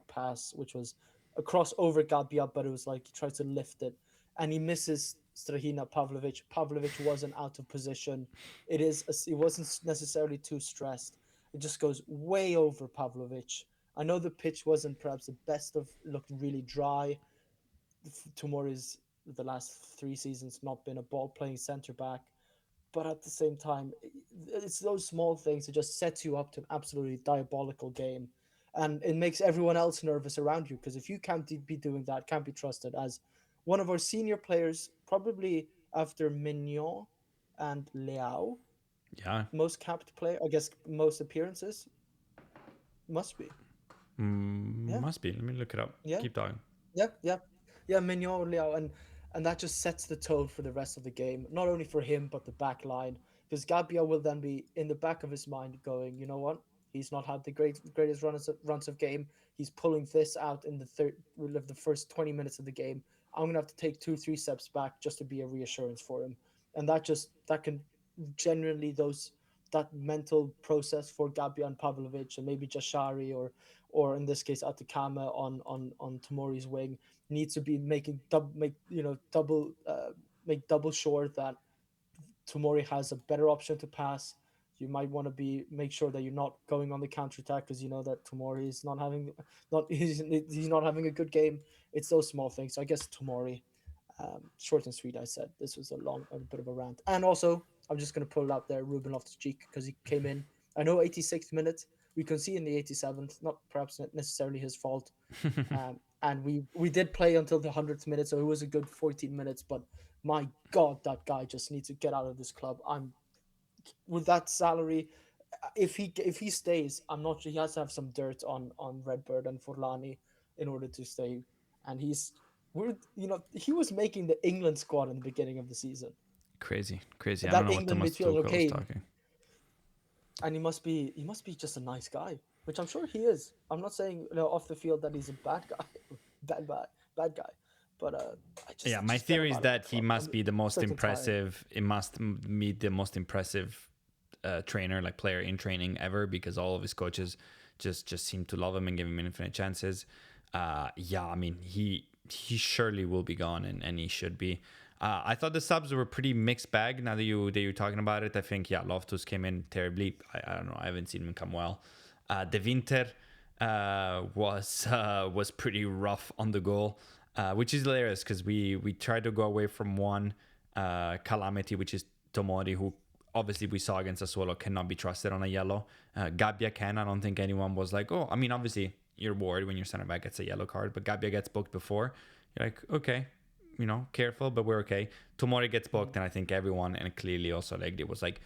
B: pass, which was across over Gabbia, but it was like he tried to lift it and he misses Strahina Pavlovic. Pavlovic wasn't out of position. It wasn't necessarily too stressed. It just goes way over Pavlovic. I know the pitch wasn't perhaps the best of, looked really dry. Tomori's the last 3 seasons not been a ball playing centre back, but at the same time, it's those small things that just sets you up to an absolutely diabolical game, and it makes everyone else nervous around you, because if you can't be doing that, can't be trusted as one of our senior players, probably after Mignon and Leao,
A: Yeah,
B: most capped player, I guess, most appearances, must be. Yeah,
A: must be. Let me look it up.
B: yeah.
A: Keep talking.
B: Yep, yep. Yeah, Mignon, Leo, and that just sets the tone for the rest of the game. Not only for him, but the back line. Because Gabbia will then be in the back of his mind going, you know what? He's not had the greatest runs of game. He's pulling this out in the first 20 minutes of the game. I'm gonna have to take 2-3 steps back just to be a reassurance for him. And that can genuinely that mental process for Gabbia and Pavlovic, and maybe Jashari, or in this case Atakama on Tomori's wing, needs to be make double sure that Tomori has a better option to pass. You might want to make sure that you're not going on the counter attack, because you know that Tomori is not he's not having a good game. It's those small things. So I guess Tomori, short and sweet. I said this was a bit of a rant, and also I'm just gonna pull it out there, Ruben Loftus-Cheek, because he came in. I know 86th minute. We can see in the 87th, not perhaps necessarily his fault, and we did play until the 100th minute, so it was a good 14 minutes. But my God, that guy just needs to get out of this club. I'm with that salary. If he stays, I'm not sure. He has to have some dirt on Redbird and Forlani in order to stay. And he was making the England squad in the beginning of the season.
A: Crazy, crazy. I don't
B: That
A: know what
B: England
A: Thomas
B: midfield,
A: Tuchel was
B: okay,
A: talking.
B: and he must be just a nice guy, which I'm sure he is. I'm not saying off the field that he's a bad guy, bad guy, but
A: Yeah, my
B: just get
A: theory
B: him
A: is
B: out of the
A: that he
B: club.
A: must
B: I'm
A: be the most
B: sick and tired.
A: impressive. It must be the most impressive trainer, like player in training ever, because all of his coaches just seem to love him and give him infinite chances. Yeah, I mean he surely will be gone, and he should be. I thought the subs were pretty mixed bag. Now that you're talking about it, I think Loftus came in terribly. I don't know. I haven't seen him come well. De Winter was pretty rough on the goal, which is hilarious because we tried to go away from one calamity, which is Tomori, who obviously we saw against Sassuolo cannot be trusted on a yellow. Gabbia can. I don't think anyone was like, oh, I mean, obviously you're worried when your center back gets a yellow card, but Gabbia gets booked before. You're like, okay, careful, but we're okay. Tomori gets booked, and I think everyone, and clearly also Allegri was like,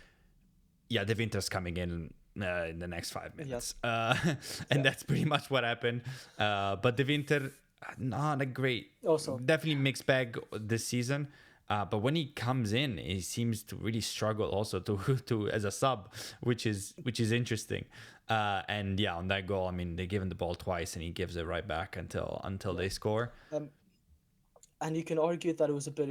A: yeah, De Winter's coming in the next 5 minutes. And that's pretty much what happened. But De Winter, not a great,
B: Also,
A: definitely mixed bag this season. But when he comes in, he seems to really struggle also to as a sub, which is interesting. And yeah, on that goal, I mean, they give him the ball twice, and he gives it right back until they score.
B: and you can argue that it was a bit,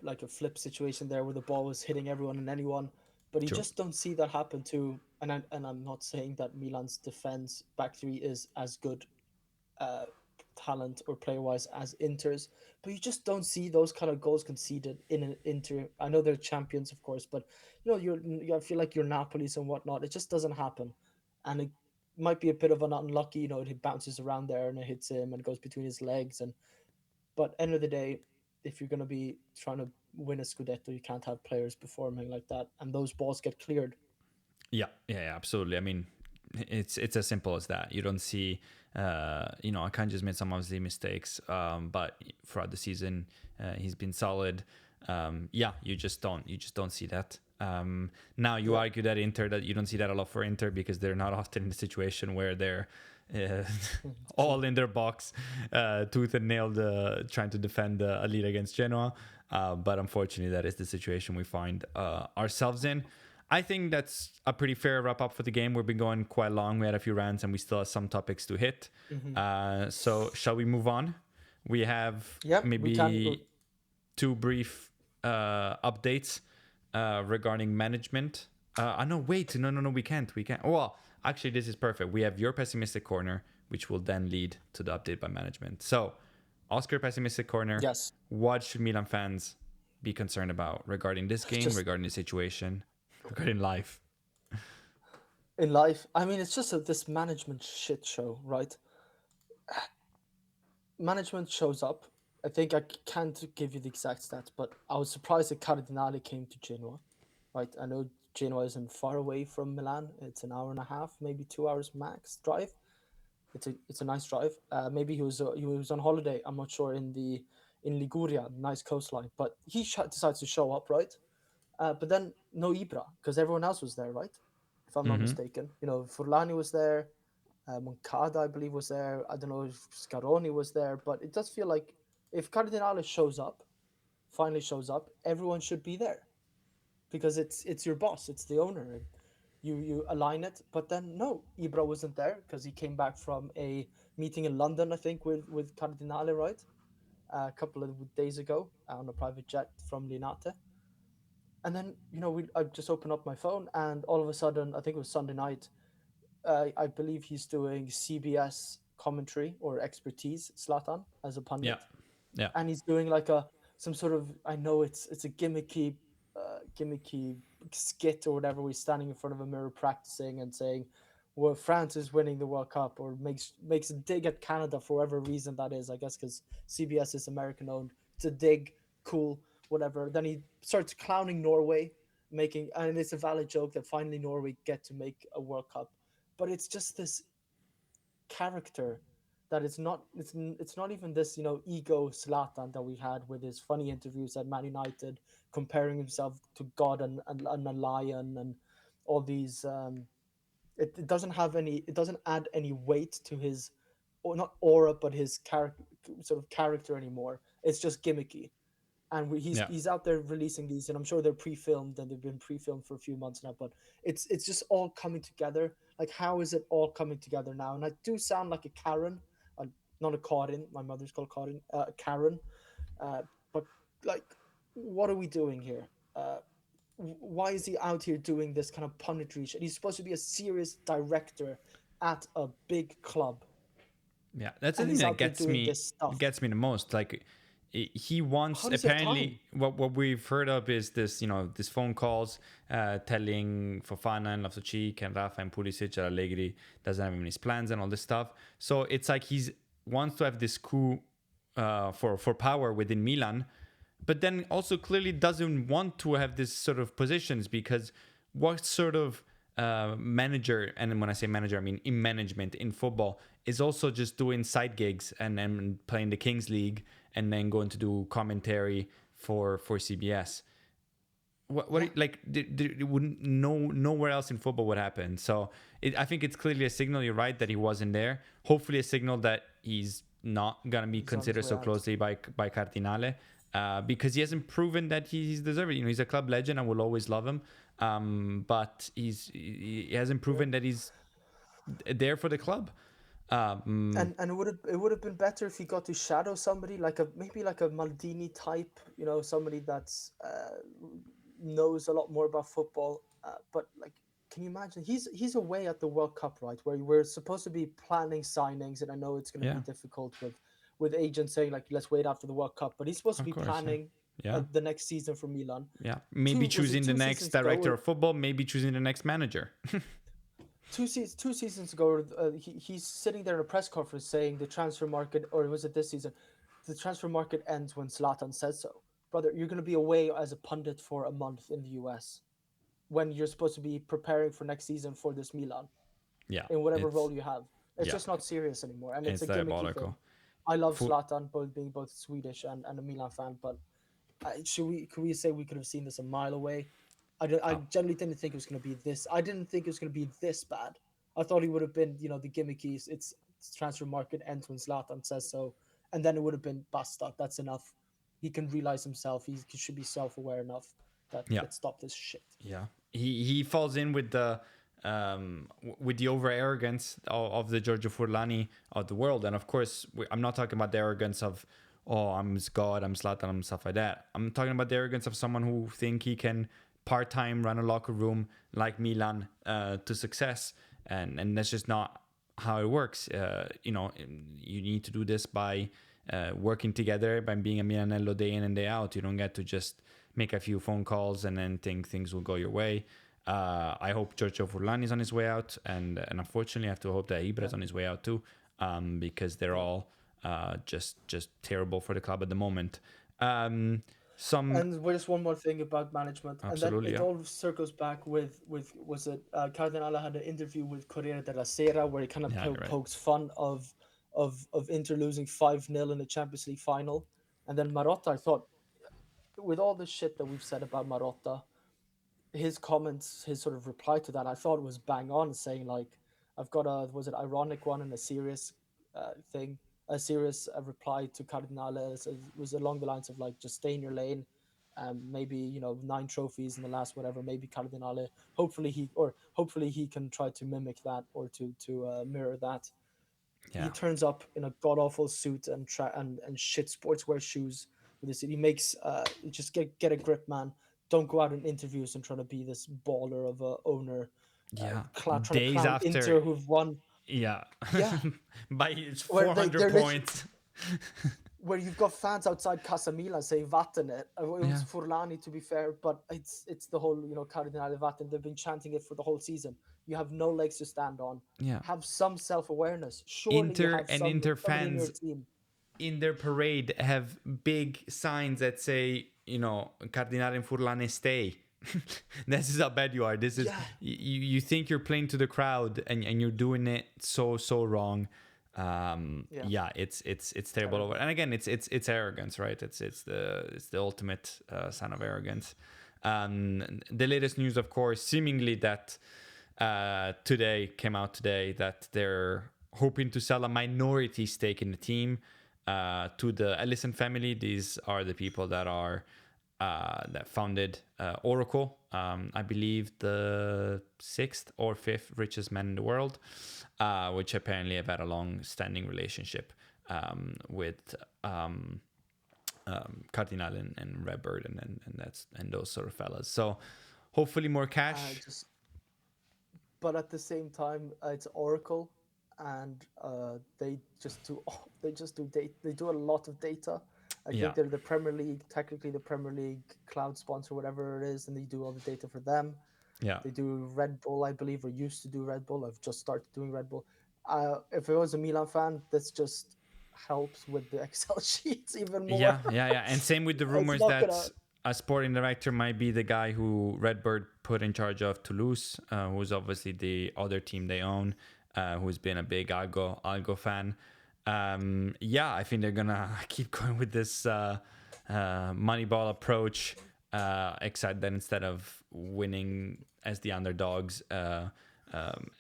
B: like a flip situation there where the ball was hitting everyone and anyone, but you
A: True.
B: just don't see that happen to. And I'm not saying that Milan's defense back three is as good, uh, talent or player wise as Inter's, but you just don't see those kind of goals conceded in an Inter. I know they're champions, of course, but I feel like you're Napoli's and whatnot. It just doesn't happen, and it might be a bit of an unlucky. It bounces around there and it hits him and goes between his legs. But end of the day, if you're gonna be trying to win a Scudetto, you can't have players performing like that, and those balls get cleared.
A: Yeah, absolutely. I mean, it's as simple as that. You don't see, Akanji just made some obviously mistakes, but throughout the season, he's been solid. You just don't see that. Now you argue that that you don't see that a lot for Inter because they're not often in a situation where they're all in their box, tooth and nail, trying to defend a lead against Genoa. But unfortunately, that is the situation we find ourselves in. I think that's a pretty fair wrap up for the game. We've been going quite long. We had a few rants and we still have some topics to hit. So shall we move on? We have maybe two brief updates regarding management. No, wait. No, we can't. Well, actually, this is perfect. We have your pessimistic corner, which will then lead to the update by management. So, Oscar, pessimistic corner.
B: Yes.
A: What should Milan fans be concerned about regarding this game, regarding the situation, regarding life?
B: In life, I mean, it's just this management shit show, right? Management shows up. I think I can't give you the exact stats, but I was surprised that Cardinale came to Genoa, right? I know Genoa isn't far away from Milan. It's an hour and a half, maybe 2 hours max drive. It's a nice drive. Maybe he was on holiday. I'm not sure in Liguria, nice coastline. But he decides to show up, right? But then no Ibra because everyone else was there, right? If I'm not mistaken, Furlani was there. Moncada, I believe, was there. I don't know if Scaroni was there, but it does feel like if Cardinale finally shows up, everyone should be there because it's your boss, it's the owner. You align it, but then no, Ibra wasn't there because he came back from a meeting in London, I think, with Cardinale, right? A couple of days ago on a private jet from Linate. And then I just opened up my phone, and all of a sudden, I think it was Sunday night. I believe he's doing CBS commentary or expertise, Zlatan, as a pundit.
A: Yeah.
B: And he's doing like some sort of, I know it's a gimmicky skit or whatever. We're standing in front of a mirror practicing and saying, well, France is winning the World Cup, or makes a dig at Canada for whatever reason that is, I guess because CBS is American owned. It's a dig, cool, whatever. Then he starts clowning Norway, and it's a valid joke that finally Norway get to make a World Cup. But it's just this character that it's not even this ego Zlatan that we had with his funny interviews at Man United, comparing himself to God and a lion and all these. It doesn't add any weight to his, or not aura, but his character anymore. It's just gimmicky. And he's out there releasing these, and I'm sure they're pre-filmed and they've been pre-filmed for a few months now. But it's just all coming together. Like, how is it all coming together now? And I do sound like a Karen, not a Karin. My mother's called Karin. Karen. But like, what are we doing here? Why is he out here doing this kind of punditry shit? He's supposed to be a serious director at a big club.
A: Yeah, that's the thing that gets me the most. Like, he wants, apparently what we've heard of is this, this phone calls telling Fofana and Loftus-Cheek and Rafa and Pulisic that Allegri doesn't have his plans and all this stuff. So it's like he's wants to have this coup for power within Milan, but then also clearly doesn't want to have this sort of positions, because what sort of manager, and when I say manager, I mean in management in football, is also just doing side gigs and then playing the Kings League and then going to do commentary for CBS. What
B: Yeah,
A: like it wouldn't nowhere else in football would happen. So I think it's clearly a signal. You're right that he wasn't there. Hopefully, a signal that he's not gonna be
B: he's on his
A: considered
B: way
A: so
B: out.
A: closely by Cardinale, because he hasn't proven that he's deserving. You know, he's a club legend. I will always love him, but he hasn't
B: Yeah.
A: proven that he's there for the club. Um,
B: And it would have been better if he got to shadow somebody like a maybe like a Maldini type, somebody that's knows a lot more about football. But like, can you imagine? He's away at the World Cup, right? Where we're supposed to be planning signings, and I know it's going to be
A: yeah,
B: difficult with agents saying like let's wait after the World Cup, but he's supposed to
A: of
B: be
A: course, yeah,
B: planning
A: yeah,
B: the next season for Milan.
A: yeah. Maybe
B: Two was it
A: choosing the
B: two
A: next
B: seasons ago?
A: director of football. Maybe choosing the next manager.
B: 2 seasons ago, he's sitting there in a press conference saying the transfer market, or was it this season? The transfer market ends when Zlatan says so. Brother, you're going to be away as a pundit for a month in the US when you're supposed to be preparing for next season for this Milan
A: Yeah,
B: in whatever
A: it's
B: role you have. It's
A: yeah,
B: just not serious anymore, and it's
A: it's
B: a gimmicky thing.
A: diabolical.
B: I love
A: Food.
B: Zlatan, both being both Swedish and a Milan fan, but could we say we could have seen this a mile away? I
A: Oh,
B: generally didn't think it was going to be this. I didn't think it was going to be this bad. I thought he would have been, the gimmicky. It's transfer market ends when Zlatan says so, and then it would have been basta. That's enough. He can realize himself. He should be self-aware enough that
A: yeah,
B: let's stop this shit.
A: yeah. He falls in with the over arrogance of the Giorgio Furlani of the world, and of course I'm not talking about the arrogance of, oh, I'm God, I'm Zlatan, I'm stuff like that. I'm talking about the arrogance of someone who think he can part time run a locker room like Milan to success, and that's just not how it works. You need to do this by working together, by being a Milanello day in and day out. You don't get to just make a few phone calls and then think things will go your way. I hope Giorgio Furlan is on his way out, and unfortunately, I have to hope that Ibra
B: Yeah,
A: is on his way out too, because they're
B: yeah.
A: all just terrible for the club at the moment. Um, some
B: And just one more thing about management, and then
A: absolutely,
B: it
A: yeah,
B: all circles back with was it Cardinale had an interview with Corriere della Sera where he kind of
A: yeah, you're right.
B: pokes fun of Inter losing 5-0 in the Champions League final, and then Marotta. I thought with all the shit that we've said about Marotta, his comments, his sort of reply to that, I thought was bang on, saying like, "I've got a was it ironic one and a serious thing, a serious reply to Cardinale." So it was along the lines of like, "Just stay in your lane." Maybe 9 trophies in the last whatever. Maybe Cardinale. Hopefully he can try to mimic that or to mirror that. He
A: Yeah,
B: turns up in a god awful suit and shit sportswear shoes with this. He makes just get a grip, man. Don't go out in interviews and try to be this baller of a owner,
A: yeah.
B: trying to
A: Days
B: clown
A: after,
B: Inter who've won.
A: yeah,
B: Yeah,
A: by his
B: where
A: 400
B: they're literally
A: points.
B: where you've got fans outside Casa Milan saying Vatten it. It was
A: Yeah,
B: Furlani to be fair, but it's the whole Cardinale Vatten. They've been chanting it for the whole season. You have no legs to stand on.
A: yeah.
B: Have some self awareness. Surely you
A: Inter
B: have
A: and Inter
B: somebody in your
A: fans
B: team.
A: in their parade have big signs that say, Cardinale and Furlane stay. This is how bad you are. This is
B: Yeah,
A: you think you're playing to the crowd, and you're doing it so wrong.
B: yeah,
A: Yeah, it's terrible over.
B: terrible.
A: And again, it's arrogance, right? It's the ultimate sign of arrogance. The latest news, of course, seemingly that today came out today that they're hoping to sell a minority stake in the team to the Ellison family. These are the people that founded Oracle. I believe the sixth or fifth richest man in the world, which apparently have had a long-standing relationship with Cardinal and Redbird and those sort of fellas. So hopefully more cash.
B: Just but at the same time, it's Oracle, and they do a lot of data. I think
A: Yeah,
B: they're the Premier League, technically the Premier League cloud sponsor, whatever it is, and they do all the data for them.
A: yeah,
B: They do Red Bull, I believe, or used to do Red Bull. I've just started doing Red Bull. If I was a Milan fan, that's just helps with the Excel sheets even more.
A: Yeah. And same with the
B: It's
A: rumors
B: not gonna.
A: that a sporting director might be the guy who Redbird put in charge of Toulouse, who's obviously the other team they own, who's been a big Algo fan. Yeah, I think they're gonna keep going with this Moneyball approach, except that instead of winning as the underdogs,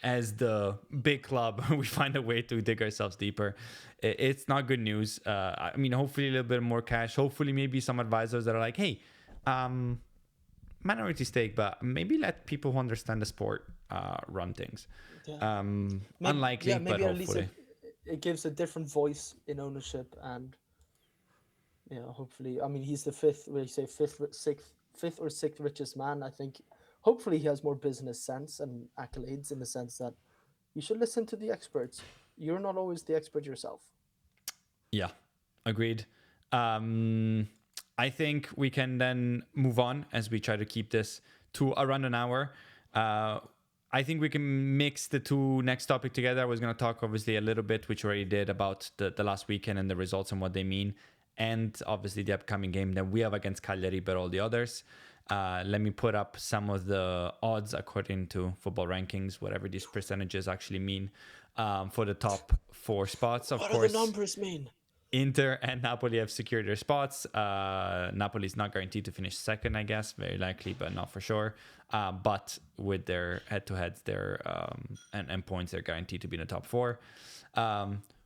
A: as the big club, we find a way to dig ourselves deeper. It's not good news. I mean, hopefully a little bit more cash. Hopefully, maybe some advisors that are like, hey, minority stake, but maybe let people who understand the sport run things.
B: Yeah. Maybe,
A: Unlikely,
B: yeah,
A: but
B: maybe at least
A: hopefully.
B: it gives a different voice in ownership, and hopefully, I mean, he's the fifth. We say fifth or sixth richest man. I think. Hopefully, he has more business sense and accolades in the sense that you should listen to the experts. You're not always the expert yourself.
A: Yeah, agreed. Um, I think we can then move on as we try to keep this to around an hour. I think we can mix the two next topic together. I was going to talk obviously a little bit, which we already did, about the last weekend and the results and what they mean, and obviously the upcoming game that we have against Cagliari, but all the others. Let me put up some of the odds according to football rankings, whatever these percentages actually mean, for the top four spots. Of
B: What do the
A: course,
B: numbers mean?
A: Inter and Napoli have secured their spots. Napoli is not guaranteed to finish second, I guess, very likely, but not for sure. But with their head-to-heads, their and points, they're guaranteed to be in the top four.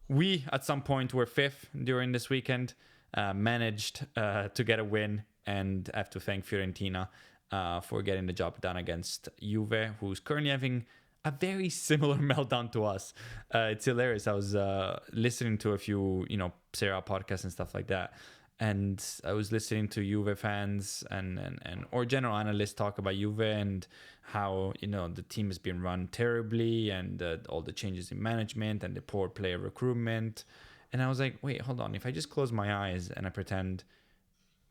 A: We at some point were fifth during this weekend, managed to get a win, and have to thank Fiorentina for getting the job done against Juve, who's currently having a very similar meltdown to us. It's hilarious. I was listening to a few, Serie A podcasts and stuff like that, and I was listening to Juve fans and or general analysts talk about Juve and how the team has been run terribly, and all the changes in management and the poor player recruitment. And I was like, wait, hold on. If I just close my eyes and I pretend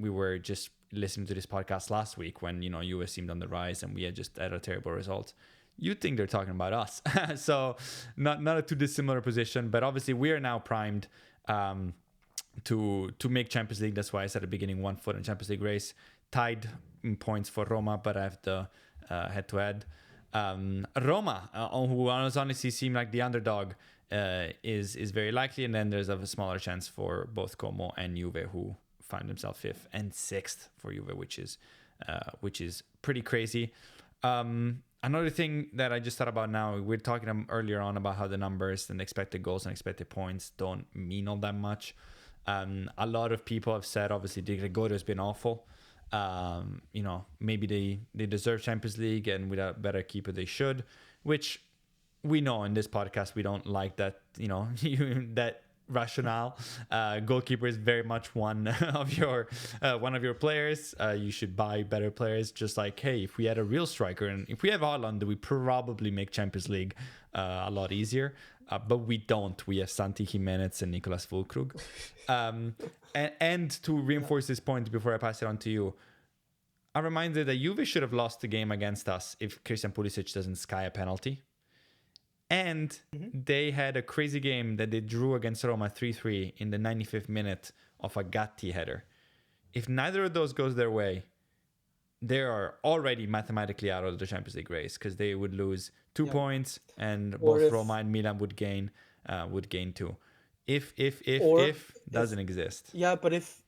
A: we were just listening to this podcast last week when Juve seemed on the rise and we had just had a terrible result, you'd think they're talking about us. So not a too dissimilar position, but obviously we are now primed to make Champions League. That's why I said at the beginning, 1 foot in Champions League race, tied in points for Roma, but I have the head-to-head. Roma, who honestly seem like the underdog, is very likely, and then there's a smaller chance for both Como and Juve, who find themselves fifth and sixth for Juve, which is pretty crazy. Another thing that I just thought about now, we're talking earlier on about how the numbers and expected goals and expected points don't mean all that much. A lot of people have said, obviously, De Gregorio has been awful. Maybe they deserve Champions League, and with a better keeper they should, which we know in this podcast we don't like that, that rationale. Goalkeeper is very much one of your players. You should buy better players. Just like, hey, if we had a real striker and if we have Haaland, we probably make Champions League a lot easier. But we don't. We have Santi Jimenez and Nicolas Fulkrug. And to reinforce this point before I pass it on to you, a reminder that Juve should have lost the game against us if Christian Pulisic doesn't sky a penalty. And they had a crazy game that they drew against Roma 3-3 in the 95th minute of a Gatti header. If neither of those goes their way, they are already mathematically out of the Champions League race, because they would lose 2 points, and both Roma and Milan would gain 2. If doesn't exist.
B: Yeah, but if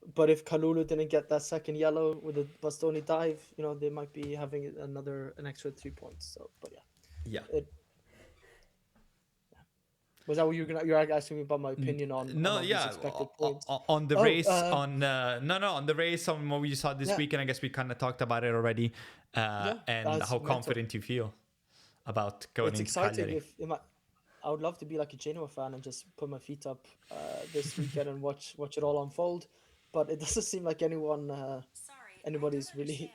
B: Kalulu didn't get that second yellow with the Bastoni dive, they might be having an extra 3 points. So, but
A: Yeah.
B: Was that what you're asking me about my opinion on these expected points?
A: On the race, on the race, on what we saw this weekend. I guess we kind of talked about it already, and how confident you feel about going into Cagliari.
B: It's exciting. I would love to be like a Genoa fan and just put my feet up this weekend and watch it all unfold, but it doesn't seem like anybody's really.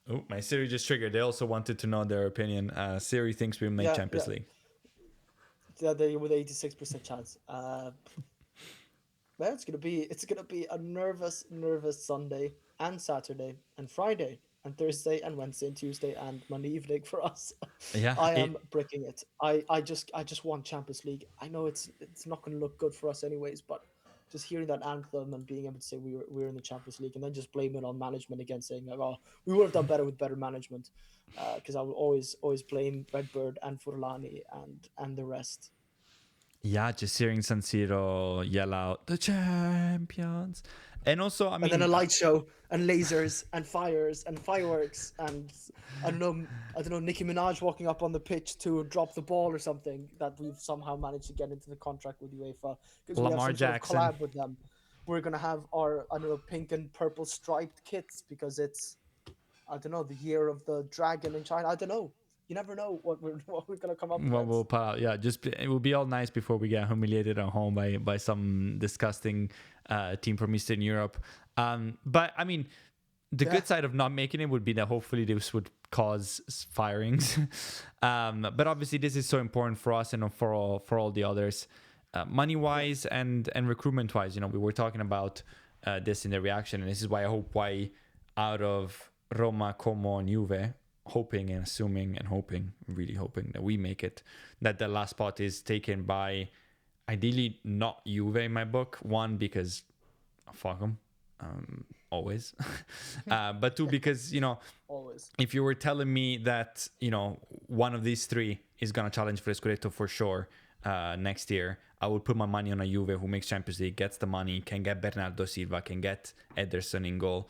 A: Oh, my Siri just triggered. They also wanted to know their opinion. Siri thinks we make Champions League.
B: Yeah, they with 86% chance. Well, it's gonna be a nervous Sunday and Saturday and Friday. and Thursday and Wednesday and Tuesday and Monday evening for us.
A: Yeah,
B: I am bricking it. I just want Champions League. I know it's not going to look good for us anyways, but just hearing that anthem and being able to say we're in the Champions League and then just blame it on management again, saying like, oh, we would have done better with better management, because I will always blame Redbird and Furlani and the rest.
A: yeah, just hearing San Siro yell out the champions, and also I
B: And
A: mean
B: then a light show and lasers and fires and fireworks and I don't know Nicki Minaj walking up on the pitch to drop the ball or something that we've somehow managed to get into the contract with UEFA because we have
A: Lamar
B: some
A: Jackson.
B: sort of collab with them. We're gonna have our pink and purple striped kits because it's the year of the dragon in China. I don't know. You never know what we're gonna come up
A: Well,
B: with.
A: we'll put out, yeah. It will be all nice before we get humiliated at home by some disgusting team from Eastern Europe. But I mean, the good side of not making it would be that hopefully this would cause firings. But obviously, this is so important for us and for all the others, money wise and recruitment wise. We were talking about this in the reaction, and this is why I hope out of Roma, Como, and Juve, hoping and assuming and really hoping that we make it, that the last spot is taken by ideally not Juve in my book. One, because fuck them, always. But two, because,
B: always.
A: If you were telling me that, one of these three is going to challenge for the Scudetto for sure next year, I would put my money on a Juve who makes Champions League, gets the money, can get Bernardo Silva, can get Ederson in goal.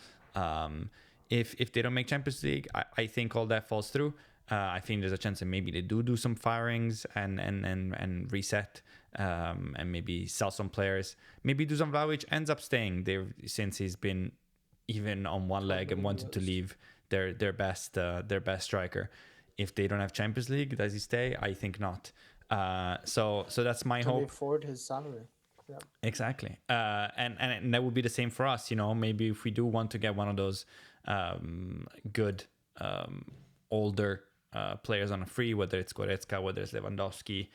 A: If they don't make Champions League, I think all that falls through. I think there's a chance that maybe they do some firings and reset, and maybe sell some players. Maybe Dusan Vlahovic ends up staying there since he's been even on one leg and wanted to leave their best striker. If they don't have Champions League, does he stay? I think not. So that's my hope.
B: Can we afford his salary? Yeah.
A: Exactly. And that would be the same for us. Maybe if we do want to get one of those good older players on a free, whether it's Goretzka, whether it's Lewandowski,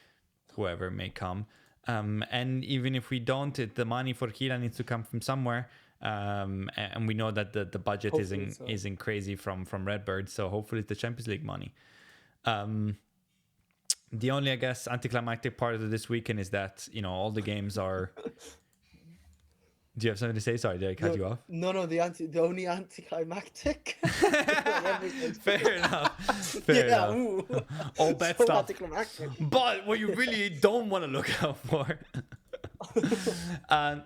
A: whoever may come. And even if we don't, the money for Kila needs to come from somewhere. And we know that the budget isn't crazy from Redbird, so hopefully it's the Champions League money. The only, I guess, anticlimactic part of this weekend is that, all the games are... Do you have something to say? Sorry, did I cut you off?
B: No, the only anticlimactic.
A: Fair enough. Fair enough. All that
B: so
A: stuff.
B: But
A: what you really don't want to look out for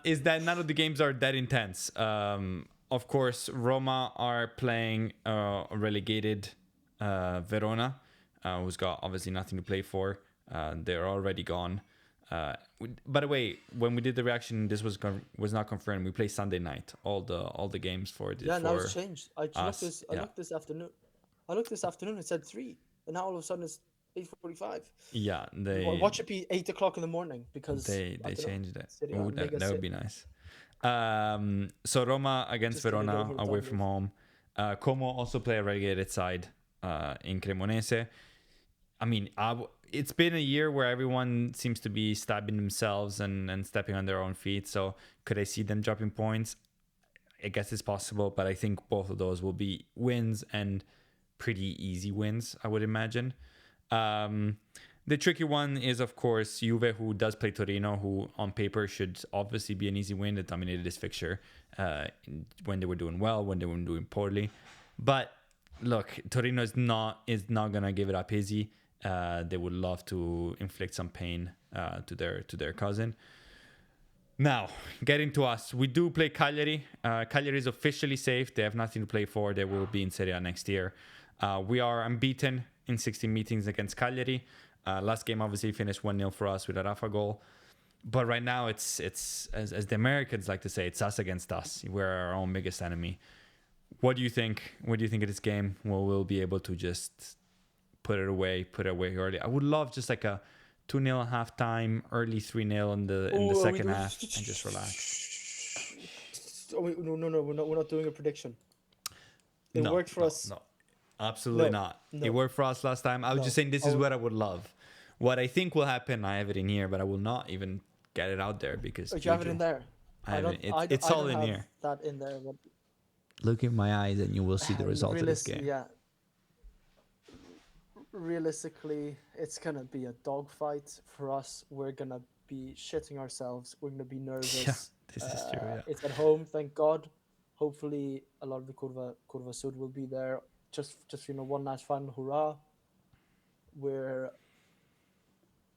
A: is that none of the games are that intense. Of course, Roma are playing relegated Verona, who's got obviously nothing to play for. They're already gone. By the way, when we did the reaction, this was not confirmed. We play Sunday night. All the games for this.
B: Yeah, now it's changed. I looked this afternoon. It said 3, and now all of a sudden it's 8:45.
A: Yeah,
B: watch it be 8 o'clock in the morning because
A: they changed it. Ooh, that would be nice. So Roma against Verona away from home. Como also play a relegated side in Cremonese. I mean, it's been a year where everyone seems to be stabbing themselves and stepping on their own feet. So could I see them dropping points? I guess it's possible, but I think both of those will be wins and pretty easy wins, I would imagine. The tricky one is, of course, Juve, who does play Torino, who on paper should obviously be an easy win. That dominated this fixture when they were doing well, when they were doing poorly. But look, Torino is not gonna give it up easy. They would love to inflict some pain to their cousin. Now, getting to us, we do play Cagliari. Cagliari is officially safe. They have nothing to play for. They will be in Serie A next year. We are unbeaten in 16 meetings against Cagliari. Last game obviously finished 1-0 for us with a Rafa goal. But right now it's as the Americans like to say, it's us against us. We're our own biggest enemy. What do you think? What do you think of this game? Well, we'll be able to just put it away early. I would love just like a 2-0 halftime, early 3-0 in the second half, and just relax.
B: No, we're not doing a prediction. It worked for us.
A: No, absolutely not. It worked for us last time. I was just saying this is what I would love. What I think will happen, I have it in here, but I will not even get it out there because
B: you have it in there.
A: I have it. It's all in here.
B: That in there.
A: Look in my eyes and you will see the result of this
B: Realist,
A: game.
B: yeah. Realistically, it's gonna be a dogfight for us. We're gonna be shitting ourselves. We're gonna be
A: Yeah,
B: nervous.
A: this is true. Yeah.
B: It's at home, thank God. Hopefully, a lot of the Curva Sud will be there. Just one last final hurrah. We're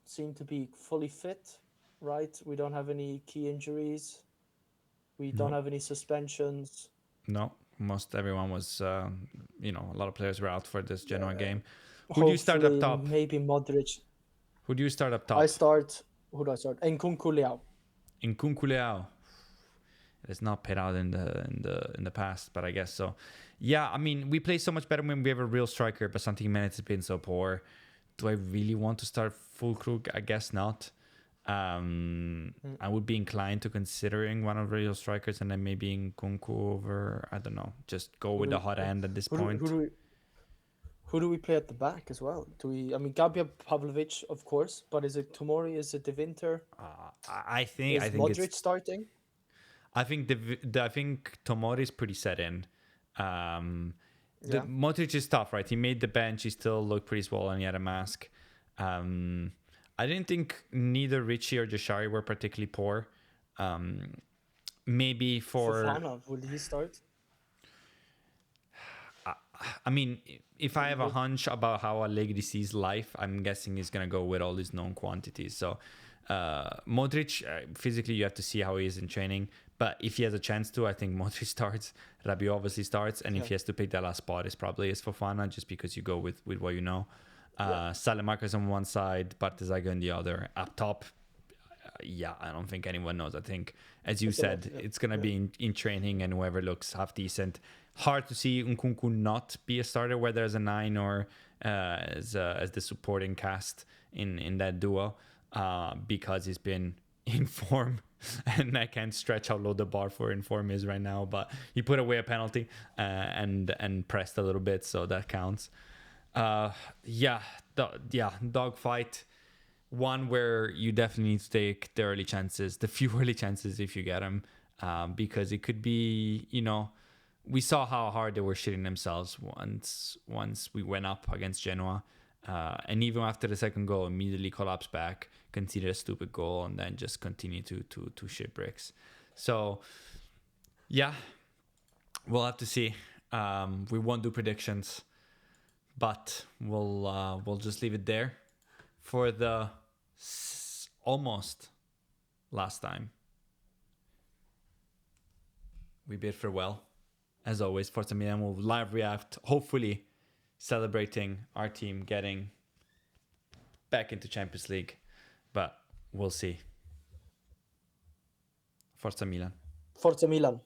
B: seem to be fully fit, right? We don't have any key injuries. We don't
A: No,
B: have any suspensions.
A: no. Most everyone was, a lot of players were out for this Genoa
B: Uh,
A: game. Who do you start up
B: Hopefully,
A: top?
B: maybe Modric.
A: Who do you start up
B: I
A: top?
B: start. Who do I start? Nkunku Leao.
A: In Kunkuleao. It's not paid out in the past, but I guess so. Yeah, I mean, we play so much better when we have a real striker, but something minutes has been so poor. Do I really want to start full Krug? I guess not. I would be inclined to considering one of the real strikers and then maybe Nkunku over. I don't know. Just go with the hot end at this
B: Who
A: point.
B: do we who do we play at the back as well? Do we? I mean, Gabriel Pavlovic, of course, but is it Tomori? Is it De Winter?
A: I think
B: Is
A: it's
B: Modric starting?
A: I think I think Tomori is pretty set in. The
B: Yeah.
A: Modric is tough, right? He made the bench. He still looked pretty swollen. He had a mask. I didn't think neither Richie or Jashari were particularly poor. Maybe for
B: Fofana, will he start?
A: I mean, if I have a hunch about how Allegri sees life, I'm guessing he's gonna go with all these known quantities. So Modric, physically, you have to see how he is in training. But if he has a chance to, I think Modric starts. Rabiot obviously starts, and if he has to pick that last spot, it's probably is Fofana, just because you go with what you know. Salamakers on one side, Bartesaga on the other. Up top, I don't think anyone knows. I think, as you said, it's gonna be in training, and whoever looks half decent. Hard to see Nkunku not be a starter, whether as a 9 or as the supporting cast in that duo, because he's been in form, and I can't stretch how low the bar for in form is right now. But he put away a penalty and pressed a little bit, so that counts. Dogfight. One where you definitely need to take the early chances, the few early chances if you get them, because it could be, we saw how hard they were shitting themselves once we went up against Genoa, and even after the second goal, immediately collapsed back, conceded a stupid goal, and then just continue to shit bricks. So, yeah, we'll have to see. We won't do predictions, but we'll just leave it there for the almost last time. We bid farewell. As always, Forza Milan will live react, hopefully celebrating our team getting back into Champions League, but we'll see. Forza Milan.
B: Forza Milan.